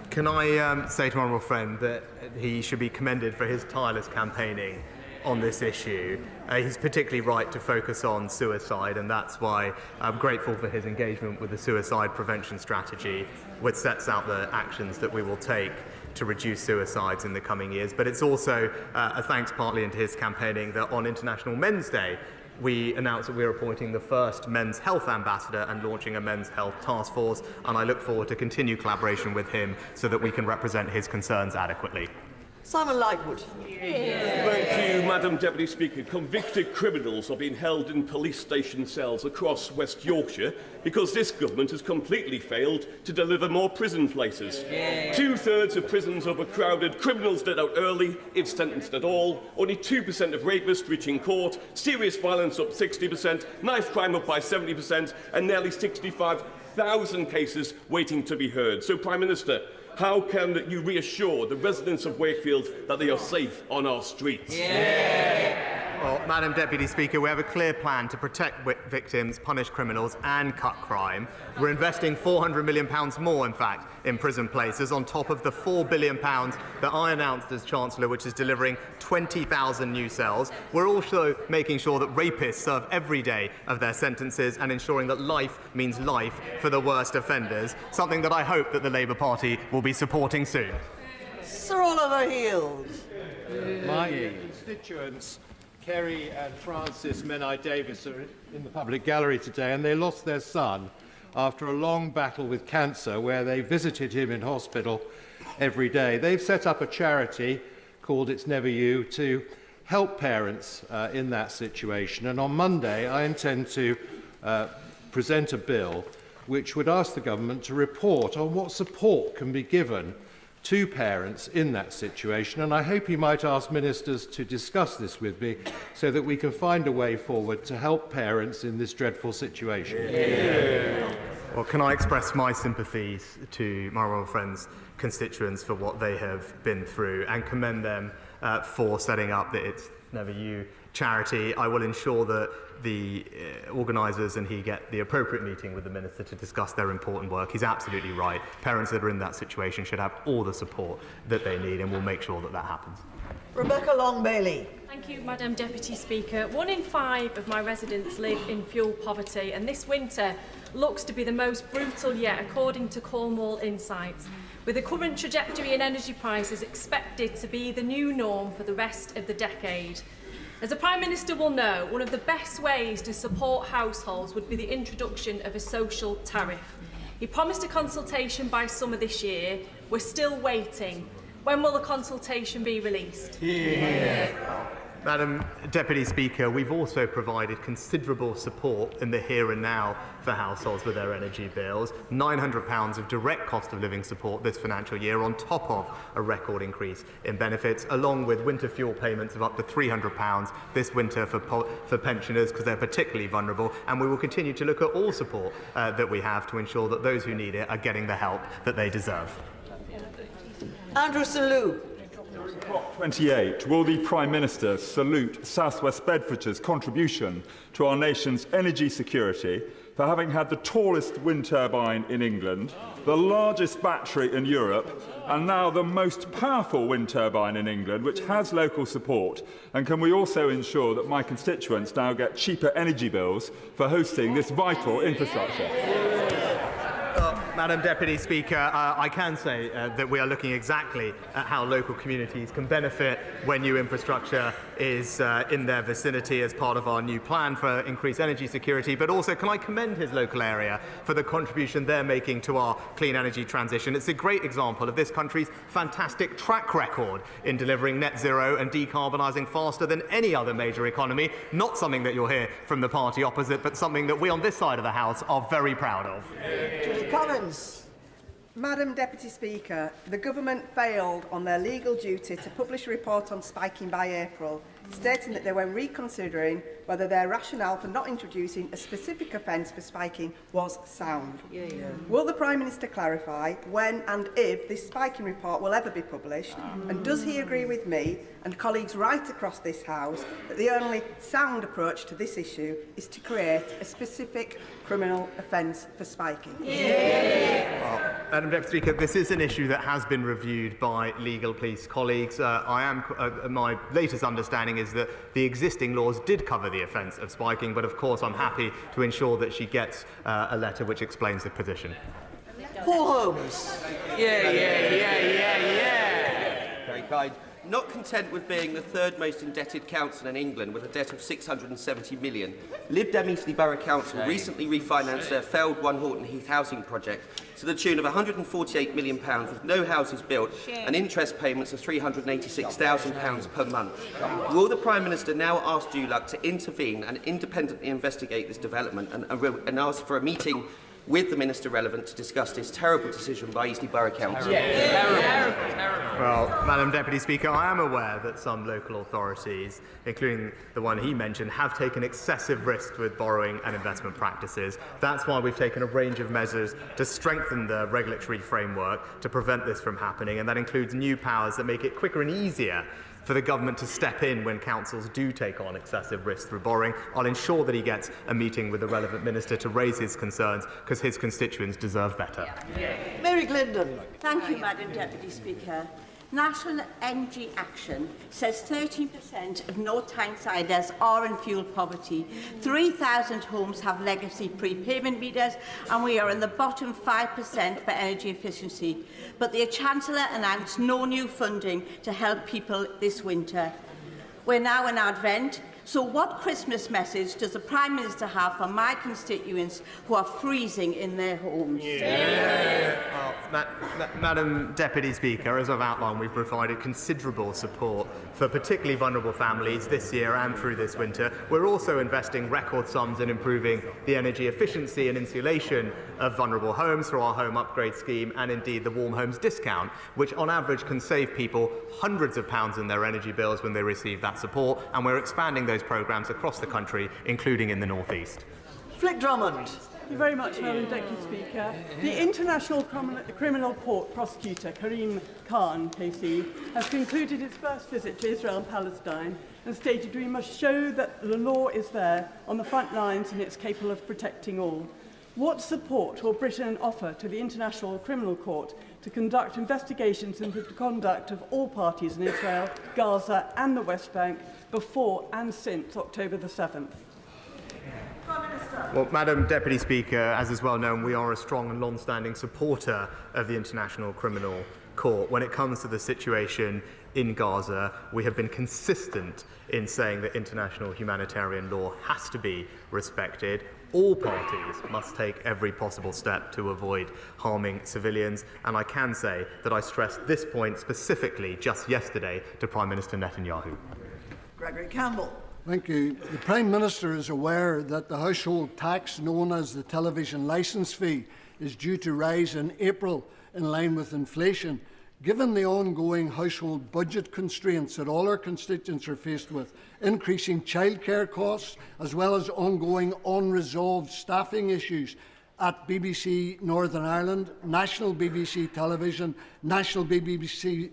[SPEAKER 15] Can I say to my honourable friend that he should be commended for his tireless campaigning on this issue. He's particularly right to focus on suicide, and that's why I'm grateful for his engagement with the suicide prevention strategy, which sets out the actions that we will take to reduce suicides in the coming years. But it's also a thanks partly into his campaigning that on International Men's Day we announced that we're appointing the first men's health ambassador and launching a men's health task force, and I look forward to continued collaboration with him so that we can represent his concerns adequately.
[SPEAKER 3] Simon Lightwood.
[SPEAKER 4] Thank you, Madam Deputy Speaker. Convicted criminals are being held in police station cells across West Yorkshire because this government has completely failed to deliver more prison places. Two-thirds of prisons overcrowded, criminals let out early, if sentenced at all, only 2% of rapists reaching court, serious violence up 60%, knife crime up by 70%, and nearly 65,000 cases waiting to be heard. So, Prime Minister, how can you reassure the residents of Wakefield that they are safe on our streets?
[SPEAKER 15] Well, Madam Deputy Speaker, we have a clear plan to protect victims, punish criminals and cut crime. We're investing £400 million more, in fact, in prison places, on top of the £4 billion that I announced as Chancellor, which is delivering 20,000 new cells. We're also making sure that rapists serve every day of their sentences and ensuring that life means life for the worst offenders, something that I hope that the Labour Party will be supporting soon.
[SPEAKER 3] Sir Oliver Heald.
[SPEAKER 6] My constituents, Kerry and Francis Menai-Davis, are in the public gallery today, and they lost their son after a long battle with cancer where they visited him in hospital every day. They've set up a charity called It's Never You to help parents in that situation, and on Monday I intend to present a bill which would ask the government to report on what support can be given to parents in that situation, and I hope he might ask ministers to discuss this with me so that we can find a way forward to help parents in this dreadful situation.
[SPEAKER 15] Well, can I express my sympathies to my royal friends' constituents for what they have been through and commend them for setting up the It's Never You charity. I will ensure that the organisers and he get the appropriate meeting with the Minister to discuss their important work. He's absolutely right. Parents that are in that situation should have all the support that they need, and we'll make sure that that happens.
[SPEAKER 3] Rebecca Long-Bailey.
[SPEAKER 22] Thank you, Madam Deputy Speaker. 1 in 5 of my residents live in fuel poverty, and this winter looks to be the most brutal yet, according to Cornwall Insights, with the current trajectory in energy prices expected to be the new norm for the rest of the decade. As the Prime Minister will know, one of the best ways to support households would be the introduction of a social tariff. He promised a consultation by summer this year. We're still waiting. When will the consultation be released?
[SPEAKER 15] Madam Deputy Speaker, we've also provided considerable support in the here and now for households with their energy bills. £900 of direct cost of living support this financial year on top of a record increase in benefits, along with winter fuel payments of up to £300 this winter for pensioners because they're particularly vulnerable. And we will continue to look at all support that we have to ensure that those who need it are getting the help that they deserve.
[SPEAKER 3] Andrew Selous.
[SPEAKER 23] COP28, will the Prime Minister salute South West Bedfordshire's contribution to our nation's energy security for having had the tallest wind turbine in England, the largest battery in Europe, and now the most powerful wind turbine in England, which has local support? And can we also ensure that my constituents now get cheaper energy bills for hosting this vital infrastructure?
[SPEAKER 15] Madam Deputy Speaker, I can say that we are looking exactly at how local communities can benefit when new infrastructure is in their vicinity as part of our new plan for increased energy security. But also, can I commend his local area for the contribution they're making to our clean energy transition? It's a great example of this country's fantastic track record in delivering net zero and decarbonising faster than any other major economy. Not something that you'll hear from the party opposite, but something that we on this side of the House are very proud of.
[SPEAKER 24] Madam Deputy Speaker, the government failed on their legal duty to publish a report on spiking by April, stating that they were reconsidering whether their rationale for not introducing a specific offence for spiking was sound. Will the Prime Minister clarify when and if this spiking report will ever be published? And does he agree with me and colleagues right across this House that the only sound approach to this issue is to create a specific criminal offence for spiking?
[SPEAKER 15] Well, Madam Deputy Speaker, this is an issue that has been reviewed by legal police colleagues. My latest understanding is that the existing laws did cover the offence of spiking, but of course I'm happy to ensure that she gets a letter which explains the position.
[SPEAKER 3] Paul Holmes.
[SPEAKER 25] Very kind.
[SPEAKER 5] Not content with being the third most indebted council in England with a debt of 670 million, Lib Dem Eastleigh Borough Council recently refinanced their failed One Horton Heath housing project to the tune of £148 million with no houses built and interest payments of £386,000 per month. Will the Prime Minister now ask DULUC to intervene and independently investigate this development and ask for a meeting with the Minister relevant to discuss this terrible decision by Eastleigh Borough Council?
[SPEAKER 15] Well, Madam Deputy Speaker, I am aware that some local authorities, including the one he mentioned, have taken excessive risks with borrowing and investment practices. That's why we've taken a range of measures to strengthen the regulatory framework to prevent this from happening, and that includes new powers that make it quicker and easier for the government to step in when councils do take on excessive risk through borrowing. I'll ensure that he gets a meeting with the relevant minister to raise his concerns, because his constituents deserve better.
[SPEAKER 7] Mary Glendon. Thank you, Madam Deputy Speaker. National Energy Action says 13% of North Tynesiders are in fuel poverty. 3,000 homes have legacy prepayment meters, and we are in the bottom 5% for energy efficiency. But the Chancellor announced no new funding to help people this winter. We're now in Advent, so what Christmas message does the Prime Minister have for my constituents who are freezing in their homes?
[SPEAKER 15] Well, Madam Deputy Speaker, as I've outlined, we've provided considerable support for particularly vulnerable families this year and through this winter. We're also investing record sums in improving the energy efficiency and insulation of vulnerable homes through our home upgrade scheme, and indeed the Warm Homes discount, which on average can save people hundreds of pounds in their energy bills when they receive that support, and we're expanding those programmes across the country, including in the North East.
[SPEAKER 3] Flick Drummond.
[SPEAKER 8] Thank you very much, Madam Deputy Speaker. The International Criminal Court prosecutor, Karim Khan, KC, has concluded his first visit to Israel and Palestine and stated we must show that the law is there on the front lines and it's capable of protecting all. What support will Britain offer to the International Criminal Court to conduct investigations into the conduct of all parties in Israel, Gaza and the West Bank before and since October the 7th?
[SPEAKER 15] Well, Madam Deputy Speaker, as is well known, we are a strong and long-standing supporter of the International Criminal Court. When it comes to the situation in Gaza, we have been consistent in saying that international humanitarian law has to be respected. All parties must take every possible step to avoid harming civilians, and I can say that I stressed this point specifically just yesterday to Prime Minister Netanyahu.
[SPEAKER 3] Gregory Campbell.
[SPEAKER 9] Thank you. The Prime Minister is aware that the household tax known as the television licence fee is due to rise in April in line with inflation. Given the ongoing household budget constraints that all our constituents are faced with, increasing childcare costs as well as ongoing unresolved staffing issues at BBC Northern Ireland, National BBC Television, National BBC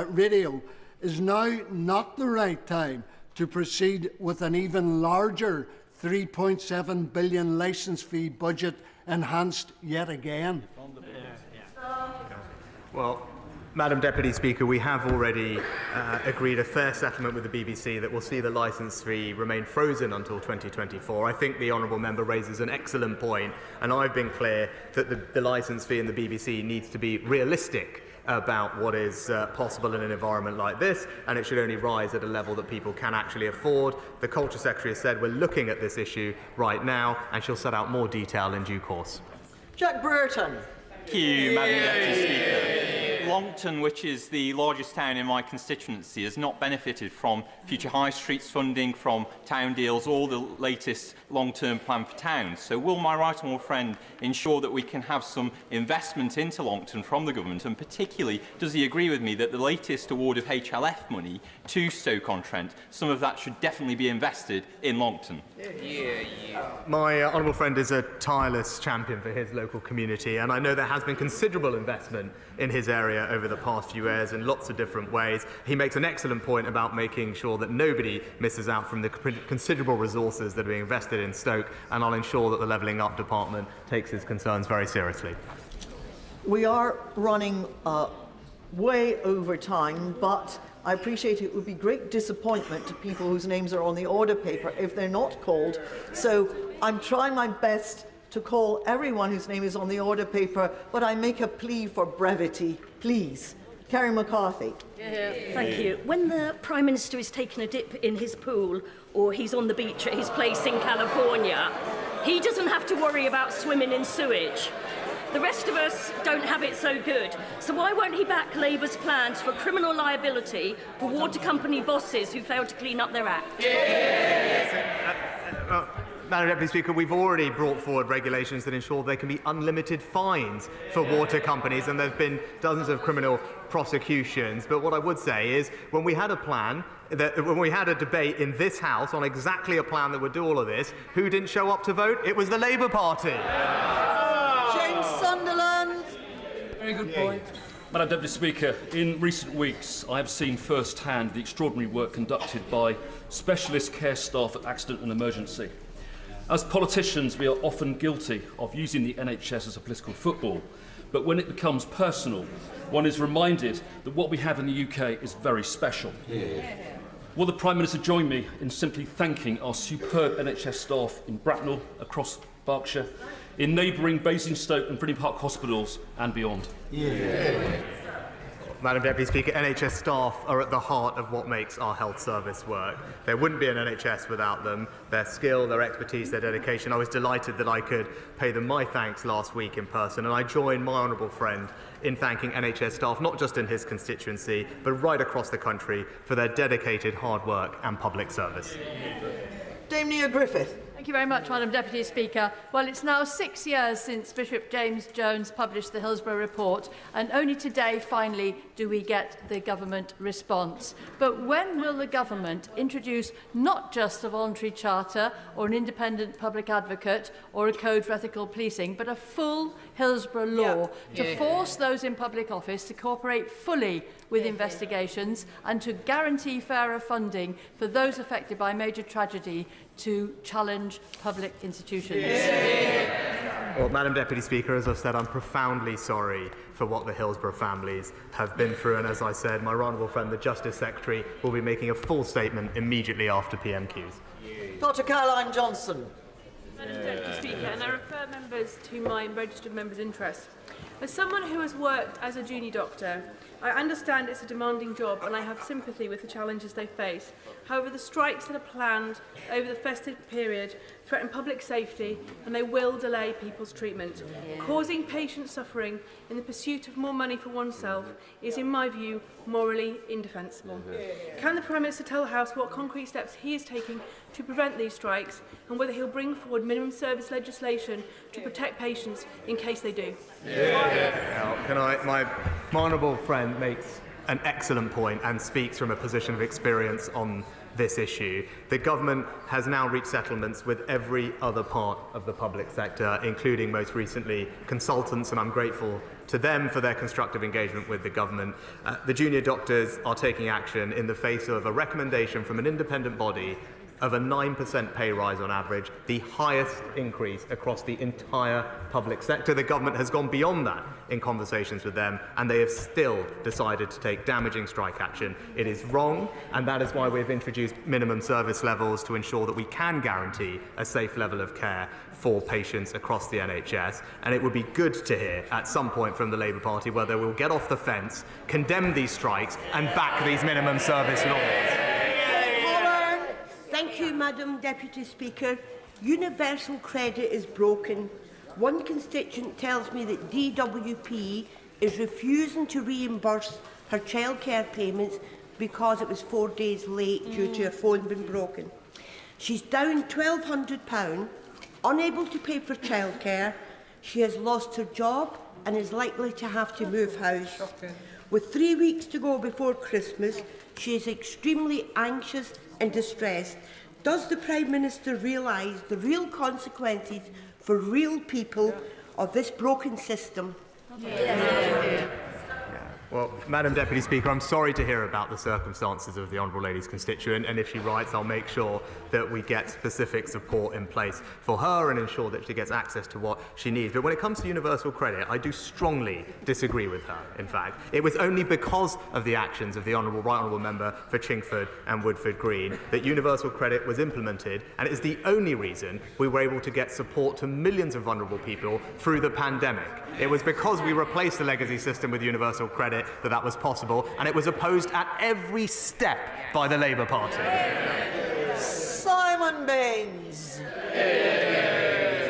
[SPEAKER 9] Radio, is now not the right time to proceed with an even larger £3.7 billion licence fee budget enhanced yet again?
[SPEAKER 15] Well, Madam Deputy Speaker, we have already agreed a fair settlement with the BBC that will see the licence fee remain frozen until 2024. I think the Honourable Member raises an excellent point, and I've been clear that the licence fee in the BBC needs to be realistic about what is possible in an environment like this, and it should only rise at a level that people can actually afford. The Culture Secretary has said we're looking at this issue right now, and she'll set out more detail in due course.
[SPEAKER 3] Jack Burton.
[SPEAKER 25] Thank you, Madam Deputy Speaker. Longton, which is the largest town in my constituency, has not benefited from future high streets funding, from town deals, or the latest long-term plan for towns. So will my right honourable friend ensure that we can have some investment into Longton from the government, and particularly does he agree with me that the latest award of HLF money to Stoke-on-Trent, some of that should definitely be invested in Longton?
[SPEAKER 15] My honourable friend is a tireless champion for his local community, and I know there has been considerable investment in his area over the past few years in lots of different ways. He makes an excellent point about making sure that nobody misses out from the considerable resources that are being invested in Stoke, and I'll ensure that the Levelling Up Department takes his concerns very seriously.
[SPEAKER 3] We are running way over time, but I appreciate it would be great disappointment to people whose names are on the order paper if they're not called. So I'm trying my best to call everyone whose name is on the order paper, but I make a plea for brevity, please. Kerry McCarthy.
[SPEAKER 1] Thank you. When the Prime Minister is taking a dip in his pool or he's on the beach at his place in California, he doesn't have to worry about swimming in sewage. The rest of us don't have it so good. So why won't he back Labour's plans for criminal liability for water company bosses who failed to clean up their act?
[SPEAKER 15] Madam Deputy Speaker, we've already brought forward regulations that ensure there can be unlimited fines for water companies, and there have been dozens of criminal prosecutions. But what I would say is, when we had a plan, when we had a debate in this House on exactly a plan that would do all of this, who didn't show up to vote? It was the Labour Party.
[SPEAKER 3] James Sunderland.
[SPEAKER 11] Very good point. Madam Deputy Speaker, in recent weeks I have seen firsthand the extraordinary work conducted by specialist care staff at accident and emergency. As politicians, we are often guilty of using the NHS as a political football, but when it becomes personal, one is reminded that what we have in the UK is very special. Will the Prime Minister join me in simply thanking our superb NHS staff in Bracknell, across Berkshire, in neighbouring Basingstoke and Brinley Park hospitals and beyond?
[SPEAKER 15] Madam Deputy Speaker, NHS staff are at the heart of what makes our health service work. There wouldn't be an NHS without them. Their skill, their expertise, their dedication. I was delighted that I could pay them my thanks last week in person, and I join my honourable friend in thanking NHS staff, not just in his constituency, but right across the country, for their dedicated hard work and public service.
[SPEAKER 3] Dame Nia Griffith.
[SPEAKER 12] Thank you very much, Madam Deputy Speaker. Well, it's now 6 years since Bishop James Jones published the Hillsborough Report, and only today, finally, do we get the government response. But when will the government introduce not just a voluntary charter or an independent public advocate or a code for ethical policing, but a full Hillsborough law to force those in public office to cooperate fully with investigations and to guarantee fairer funding for those affected by major tragedy to challenge public institutions?
[SPEAKER 15] Well, Madam Deputy Speaker, as I've said, I'm profoundly sorry for what the Hillsborough families have been through, and as I said, my honourable friend, the Justice Secretary, will be making a full statement immediately after PMQs.
[SPEAKER 3] Dr. Caroline Johnson.
[SPEAKER 22] Madam Deputy Speaker, and I refer members to my registered members' interest. As someone who has worked as a junior doctor, I understand it's a demanding job and I have sympathy with the challenges they face. However, the strikes that are planned over the festive period threaten public safety and they will delay people's treatment. Causing patient suffering in the pursuit of more money for oneself is, in my view, morally indefensible. Can the Prime Minister tell the House what concrete steps he is taking to prevent these strikes and whether he'll bring forward minimum service legislation to protect patients in case they do?
[SPEAKER 15] My honourable friend makes an excellent point and speaks from a position of experience on this issue. The government has now reached settlements with every other part of the public sector, including most recently consultants, and I'm grateful to them for their constructive engagement with the government. The junior doctors are taking action in the face of a recommendation from an independent body of a 9% pay rise on average, the highest increase across the entire public sector. The government has gone beyond that in conversations with them, and they have still decided to take damaging strike action. It is wrong, and that is why we've introduced minimum service levels to ensure that we can guarantee a safe level of care for patients across the NHS. And it would be good to hear at some point from the Labour Party whether they will get off the fence, condemn these strikes, and back these minimum service laws.
[SPEAKER 13] Thank you, Madam Deputy Speaker. Universal credit is broken. One constituent tells me that DWP is refusing to reimburse her childcare payments because it was 4 days late due to her phone being broken. She's down £1,200, unable to pay for childcare. She has lost her job and is likely to have to move house. With 3 weeks to go before Christmas, she is extremely anxious and distressed. Does the Prime Minister realise the real consequences for real people of this broken system?
[SPEAKER 15] Well, Madam Deputy Speaker, I'm sorry to hear about the circumstances of the Honourable Lady's constituent, and if she writes, I'll make sure that we get specific support in place for her and ensure that she gets access to what she needs. But when it comes to universal credit, I do strongly disagree with her, in fact. It was only because of the actions of the Right Honourable Member for Chingford and Woodford Green that universal credit was implemented, and it is the only reason we were able to get support to millions of vulnerable people through the pandemic. It was because we replaced the legacy system with universal credit credit that that was possible, and it was opposed at every step by the Labour Party.
[SPEAKER 3] Simon Baines.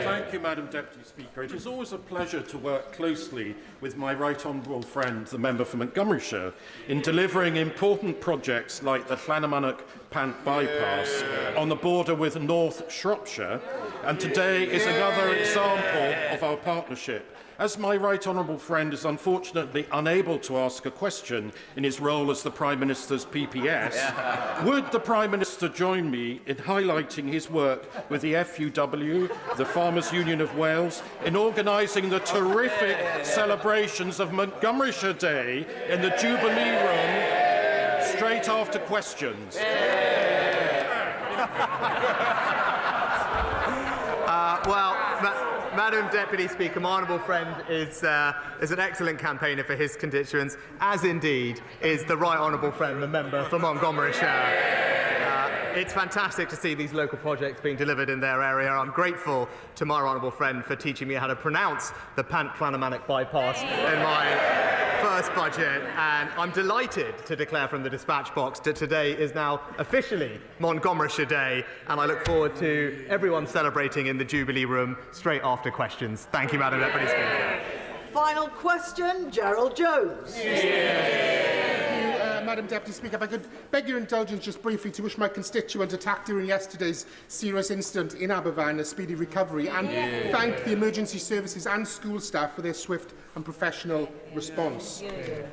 [SPEAKER 10] Thank you, Madam Deputy Speaker. It is always a pleasure to work closely with my right honourable friend, the member for Montgomeryshire, in delivering important projects like the Llanamannock Pant bypass on the border with North Shropshire, and today is another example of our partnership. As my right honourable friend is unfortunately unable to ask a question in his role as the Prime Minister's PPS, would the Prime Minister join me in highlighting his work with the FUW, the Farmers Union of Wales, in organising the terrific celebrations of Montgomeryshire Day in the Jubilee Room straight after questions?
[SPEAKER 15] Madam Deputy Speaker, my honourable friend is an excellent campaigner for his constituents, as indeed is the right honourable friend, the member for Montgomeryshire. It's fantastic to see these local projects being delivered in their area. I'm grateful to my honourable friend for teaching me how to pronounce the Pant Llanamannock bypass in my first budget, and I'm delighted to declare from the dispatch box that today is now officially Montgomeryshire Day, and I look forward to everyone celebrating in the Jubilee Room straight after questions. Thank you, Madam Deputy Speaker.
[SPEAKER 3] Final question, Gerald Jones.
[SPEAKER 14] Madam Deputy Speaker, if I could beg your indulgence just briefly to wish my constituent attacked during yesterday's serious incident in Aberfan a speedy recovery, and thank the emergency services and school staff for their swift and professional response.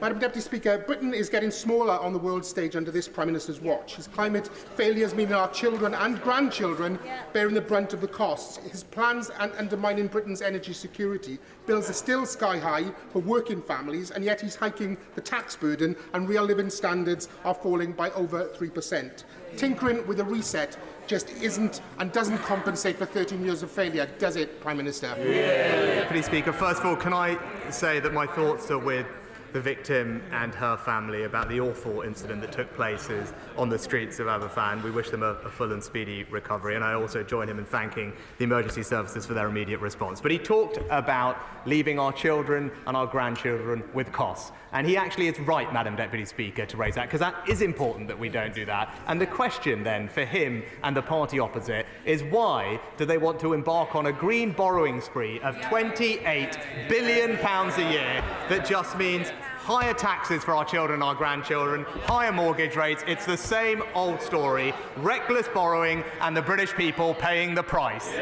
[SPEAKER 14] Madam Deputy Speaker, Britain is getting smaller on the world stage under this Prime Minister's watch. His climate failures mean our children and grandchildren bearing the brunt of the costs. His plans undermining Britain's energy security. Bills are still sky high for working families, and yet he's hiking the tax burden and real living standards are falling by over 3%. Tinkering with a reset just isn't and doesn't compensate for 13 years of failure, does it, Prime Minister?
[SPEAKER 15] Deputy Speaker, first of all, can I say that my thoughts are with the victim and her family about the awful incident that took place on the streets of Aberfan. We wish them a full and speedy recovery, and I also join him in thanking the emergency services for their immediate response. But he talked about leaving our children and our grandchildren with costs, and he actually is right, Madam Deputy Speaker, to raise that, because that is important that we don't do that. And the question then for him and the party opposite is, why do they want to embark on a green borrowing spree of £28 billion a year that just means higher taxes for our children and our grandchildren, higher mortgage rates? It's the same old story, reckless borrowing and the British people paying the price.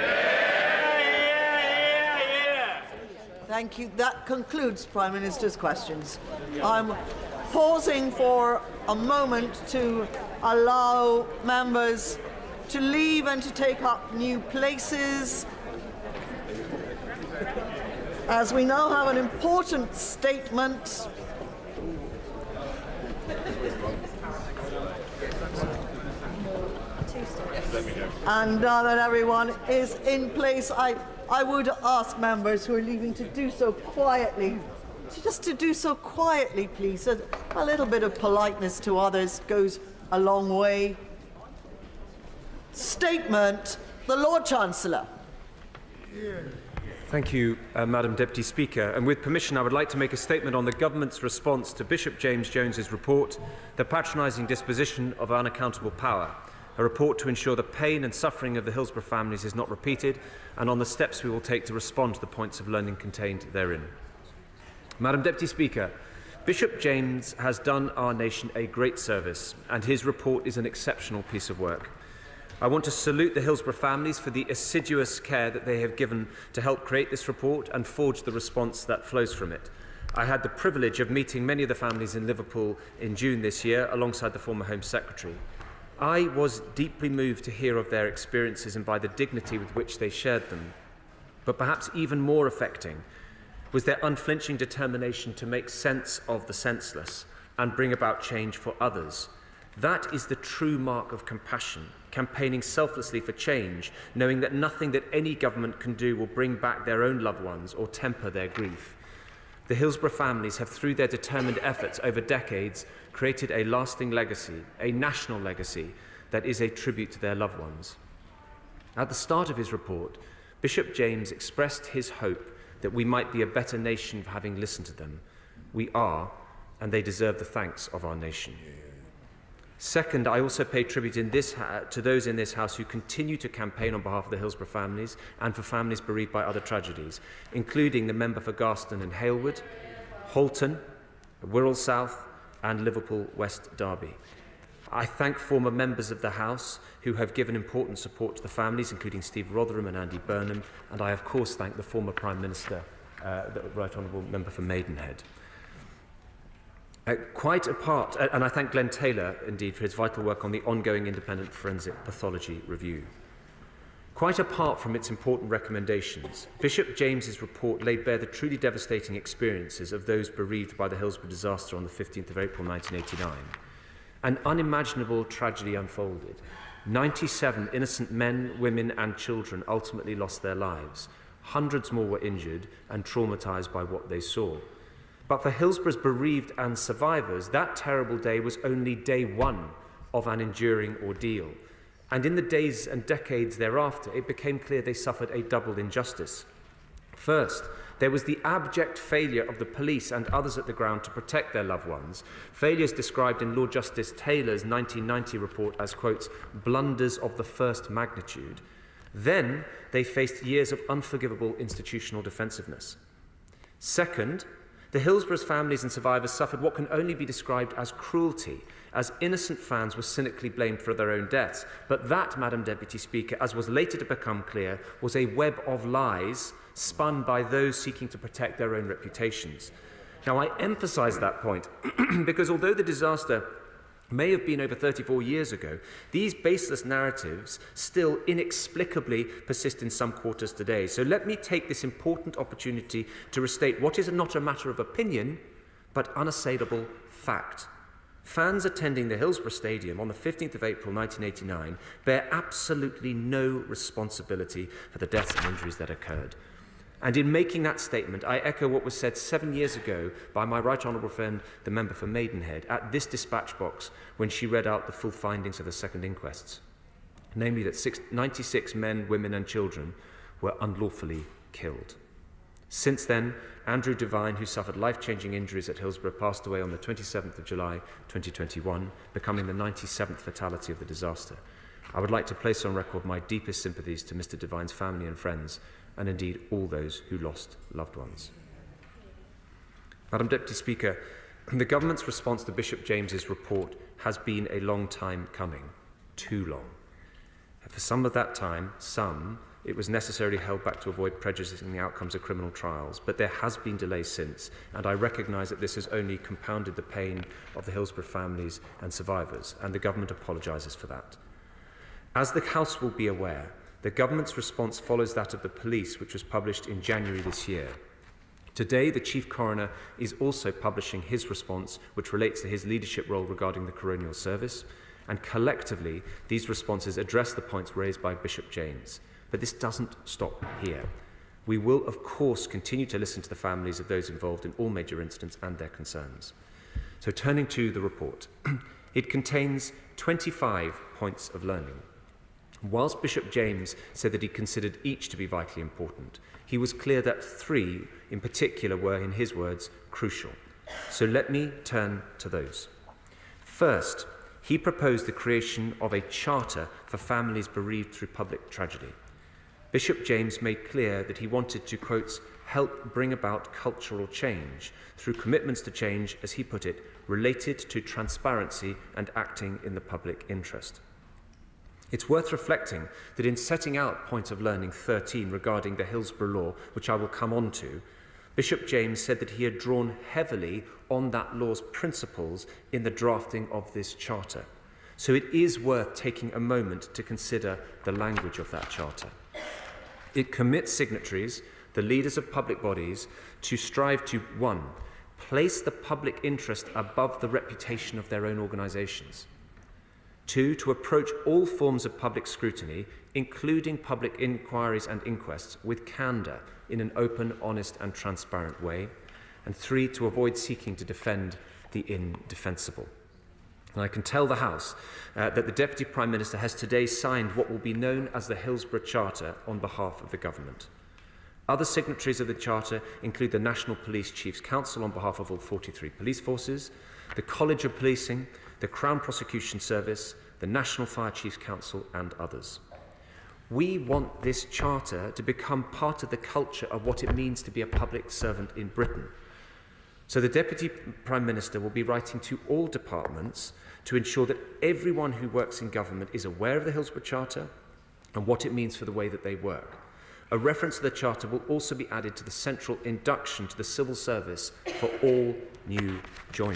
[SPEAKER 3] Thank you. That concludes Prime Minister's questions. I'm pausing for a moment to allow members to leave and to take up new places, as we now have an important statement. And now that everyone is in place, I would ask members who are leaving to do so quietly, to do so quietly, please. A little bit of politeness to others goes a long way. Statement, the Lord Chancellor.
[SPEAKER 16] Thank you, Madam Deputy Speaker. And with permission, I would like to make a statement on the Government's response to Bishop James Jones's report, The Patronising Disposition of Unaccountable Power, a report to ensure the pain and suffering of the Hillsborough families is not repeated, and on the steps we will take to respond to the points of learning contained therein. Madam Deputy Speaker, Bishop James has done our nation a great service, and his report is an exceptional piece of work. I want to salute the Hillsborough families for the assiduous care that they have given to help create this report and forge the response that flows from it. I had the privilege of meeting many of the families in Liverpool in June this year, alongside the former Home Secretary. I was deeply moved to hear of their experiences and by the dignity with which they shared them. But perhaps even more affecting was their unflinching determination to make sense of the senseless and bring about change for others. That is the true mark of compassion, campaigning selflessly for change, knowing that nothing that any government can do will bring back their own loved ones or temper their grief. The Hillsborough families have, through their determined efforts over decades, created a lasting legacy, a national legacy, that is a tribute to their loved ones. At the start of his report, Bishop James expressed his hope that we might be a better nation for having listened to them. We are, and they deserve the thanks of our nation. Second, I also pay tribute to those in this House who continue to campaign on behalf of the Hillsborough families and for families bereaved by other tragedies, including the member for Garston and Halewood, Halton, Wirral South and Liverpool West Derby. I thank former members of the House who have given important support to the families, including Steve Rotherham and Andy Burnham, and I of course thank the former Prime Minister, the Right Honourable Member for Maidenhead. Quite apart, and I thank Glenn Taylor indeed for his vital work on the ongoing independent forensic pathology review. Quite apart from its important recommendations, Bishop James's report laid bare the truly devastating experiences of those bereaved by the Hillsborough disaster on the 15th of April 1989. An unimaginable tragedy unfolded. 97 innocent men, women and children ultimately lost their lives. Hundreds more were injured and traumatised by what they saw. But for Hillsborough's bereaved and survivors, that terrible day was only day one of an enduring ordeal. And in the days and decades thereafter, it became clear they suffered a double injustice. First, there was the abject failure of the police and others at the ground to protect their loved ones, failures described in Lord Justice Taylor's 1990 report as, quote, blunders of the first magnitude. Then they faced years of unforgivable institutional defensiveness. Second, the Hillsborough's families and survivors suffered what can only be described as cruelty, as innocent fans were cynically blamed for their own deaths. But that, Madam Deputy Speaker, as was later to become clear, was a web of lies spun by those seeking to protect their own reputations. Now, I emphasise that point because although the disaster may have been over 34 years ago, these baseless narratives still inexplicably persist in some quarters today. So let me take this important opportunity to restate what is not a matter of opinion, but unassailable fact. Fans attending the Hillsborough Stadium on the 15th of April 1989 bear absolutely no responsibility for the deaths and injuries that occurred. And in making that statement, I echo what was said 7 years ago by my right honourable friend, the member for Maidenhead, at this dispatch box when she read out the full findings of the second inquests, namely that 96 men, women and children were unlawfully killed. Since then, Andrew Devine, who suffered life-changing injuries at Hillsborough, passed away on the 27th of July 2021, becoming the 97th fatality of the disaster. I would like to place on record my deepest sympathies to Mr. Devine's family and friends, and indeed all those who lost loved ones. Madam Deputy Speaker, the Government's response to Bishop James's report has been a long time coming, too long. For some of that time, it was necessarily held back to avoid prejudicing the outcomes of criminal trials, but there has been delay since, and I recognise that this has only compounded the pain of the Hillsborough families and survivors, and the Government apologises for that. As the House will be aware, the Government's response follows that of the police, which was published in January this year. Today, the Chief Coroner is also publishing his response, which relates to his leadership role regarding the coronial service, and collectively, these responses address the points raised by Bishop James. But this doesn't stop here. We will, of course, continue to listen to the families of those involved in all major incidents and their concerns. So turning to the report, it contains 25 points of learning. Whilst Bishop James said that he considered each to be vitally important, he was clear that 3 in particular were, in his words, crucial. So let me turn to those. First, he proposed the creation of a charter for families bereaved through public tragedy. Bishop James made clear that he wanted to, quote, help bring about cultural change through commitments to change, as he put it, related to transparency and acting in the public interest. It's worth reflecting that in setting out Point of Learning 13 regarding the Hillsborough law, which I will come on to, Bishop James said that he had drawn heavily on that law's principles in the drafting of this charter. So it is worth taking a moment to consider the language of that charter. It commits signatories, the leaders of public bodies, to strive to, 1, place the public interest above the reputation of their own organisations. 2, to approach all forms of public scrutiny, including public inquiries and inquests, with candour in an open, honest and transparent way. And 3, to avoid seeking to defend the indefensible. And I can tell the House that the Deputy Prime Minister has today signed what will be known as the Hillsborough Charter on behalf of the Government. Other signatories of the Charter include the National Police Chiefs Council on behalf of all 43 police forces, the College of Policing, the Crown Prosecution Service, the National Fire Chiefs Council and others. We want this Charter to become part of the culture of what it means to be a public servant in Britain. So the Deputy Prime Minister will be writing to all departments to ensure that everyone who works in government is aware of the Hillsborough Charter and what it means for the way that they work. A reference to the Charter will also be added to the central induction to the civil service for all new joiners.